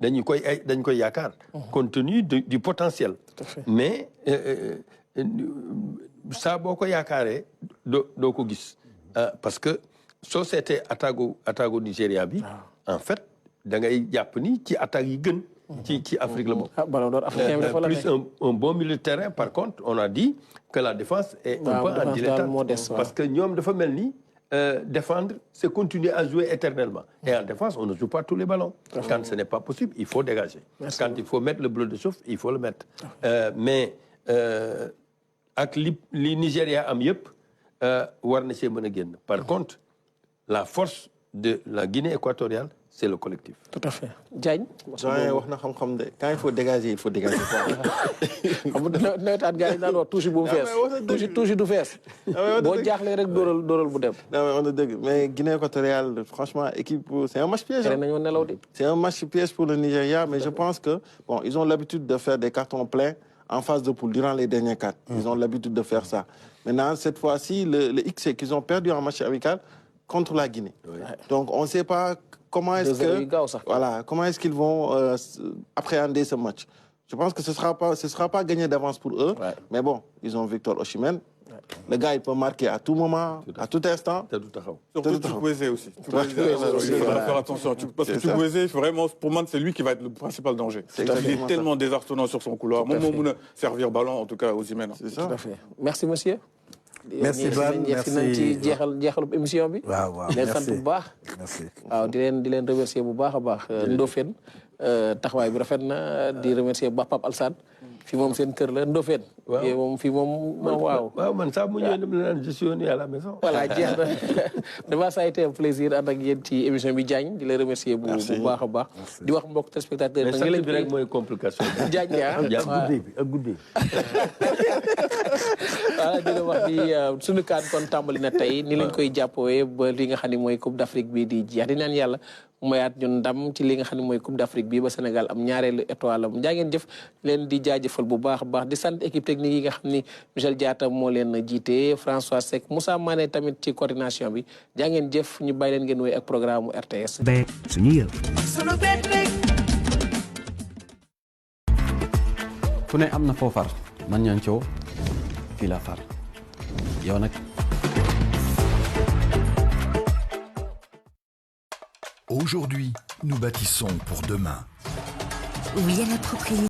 dañ koy yaakaar compte tenu du potentiel. Mais saa boo ko yaakaaree doo ko gis parce que société attaque Nigéria bi en fait da ngay jàpp ni ci attaque yi gën ci Afrique la bokk. Plus un bon milieu de terrain. Par contre on a dit que la défense est un peu en dilettante parce que ñoom dafa mel ni défendre, c'est continuer à jouer éternellement. Et en défense, on ne joue pas tous les ballons. Quand ce n'est pas possible, il faut dégager. Quand il faut mettre le bleu de souffle, il faut le mettre. Mais avec les Nigeria am yep, par contre, la force de la Guinée équatoriale, c'est le collectif. Tout à fait. Diagne. Quand il faut dégager, il faut dégager. Mais Guinée équatoriale, franchement, équipe, c'est un match piège. C'est un match piège pour le Nigeria, mais je pense que bon, ils ont l'habitude de faire des cartons pleins en phase de poule durant les derniers 4. Ils ont l'habitude de faire ça. Maintenant, cette fois-ci, le X, c'est qu'ils ont perdu en match amical contre la Guinée. Donc, on ne sait pas comment est-ce qu'ils vont appréhender ce match. Je pense que ce sera pas gagné d'avance pour eux. Mais bon, ils ont Victor Osimhen. Le gars, il peut marquer à tout moment, à tout instant. Surtout Chukwueze aussi. Il faudra faire attention. Parce que Chukwueze, vraiment, pour moi, c'est lui qui va être le principal danger. Il est tellement désarçonnant sur son couloir. Moi, on servir ballon, en tout cas, aux Osimhen. C'est ça. Tout à fait. Merci, monsieur. Merci Ban, merci. jeexalub émission bi. waaw di leen sant bu baax. merci waaw di leen remercier bu baax a baax. Ndofène taxawaay bi rafet na di remercier bu baax Pape Alsane. fii moom seen kër la Ndofène. waaw fii moom waaw. waaw man saa mu ñëwee dem la naan je suis venu à la maison. voilà jeex na damaa ça a été un plaisir ànd ak yéen ci émission bi Diagne di la remercier bu baax a baax. di wax mbokk téléspectateur mais sant bi rek mooy complication. Diagne ak guddee. voilà di la wax ni suñu kaan kon tàmbali na tey ni lañ koy jàppoo ba li nga xam ne mooy Coupe d'Afrique bi di jeex di ñaan yàlla mayaat ñun ndam ci li nga xam ne mooy Coupe d'Afrique bi ba Sénégal am ñaareelu étoile am jaa ngeen jëf leen di jaajëfal bu baax a baax di sant équipe technique yi nga xam ni Michel Diatta moo leen jiite François Seck Moussa Mané tamit ci coordination bi jaa ngeen jëf ñu bàyyi leen ngeen wéy ak programme RTS. ku ne am na foo far man ñaan coow fii la far yow nag. Aujourd'hui, nous bâtissons pour demain. Oui à la propriété.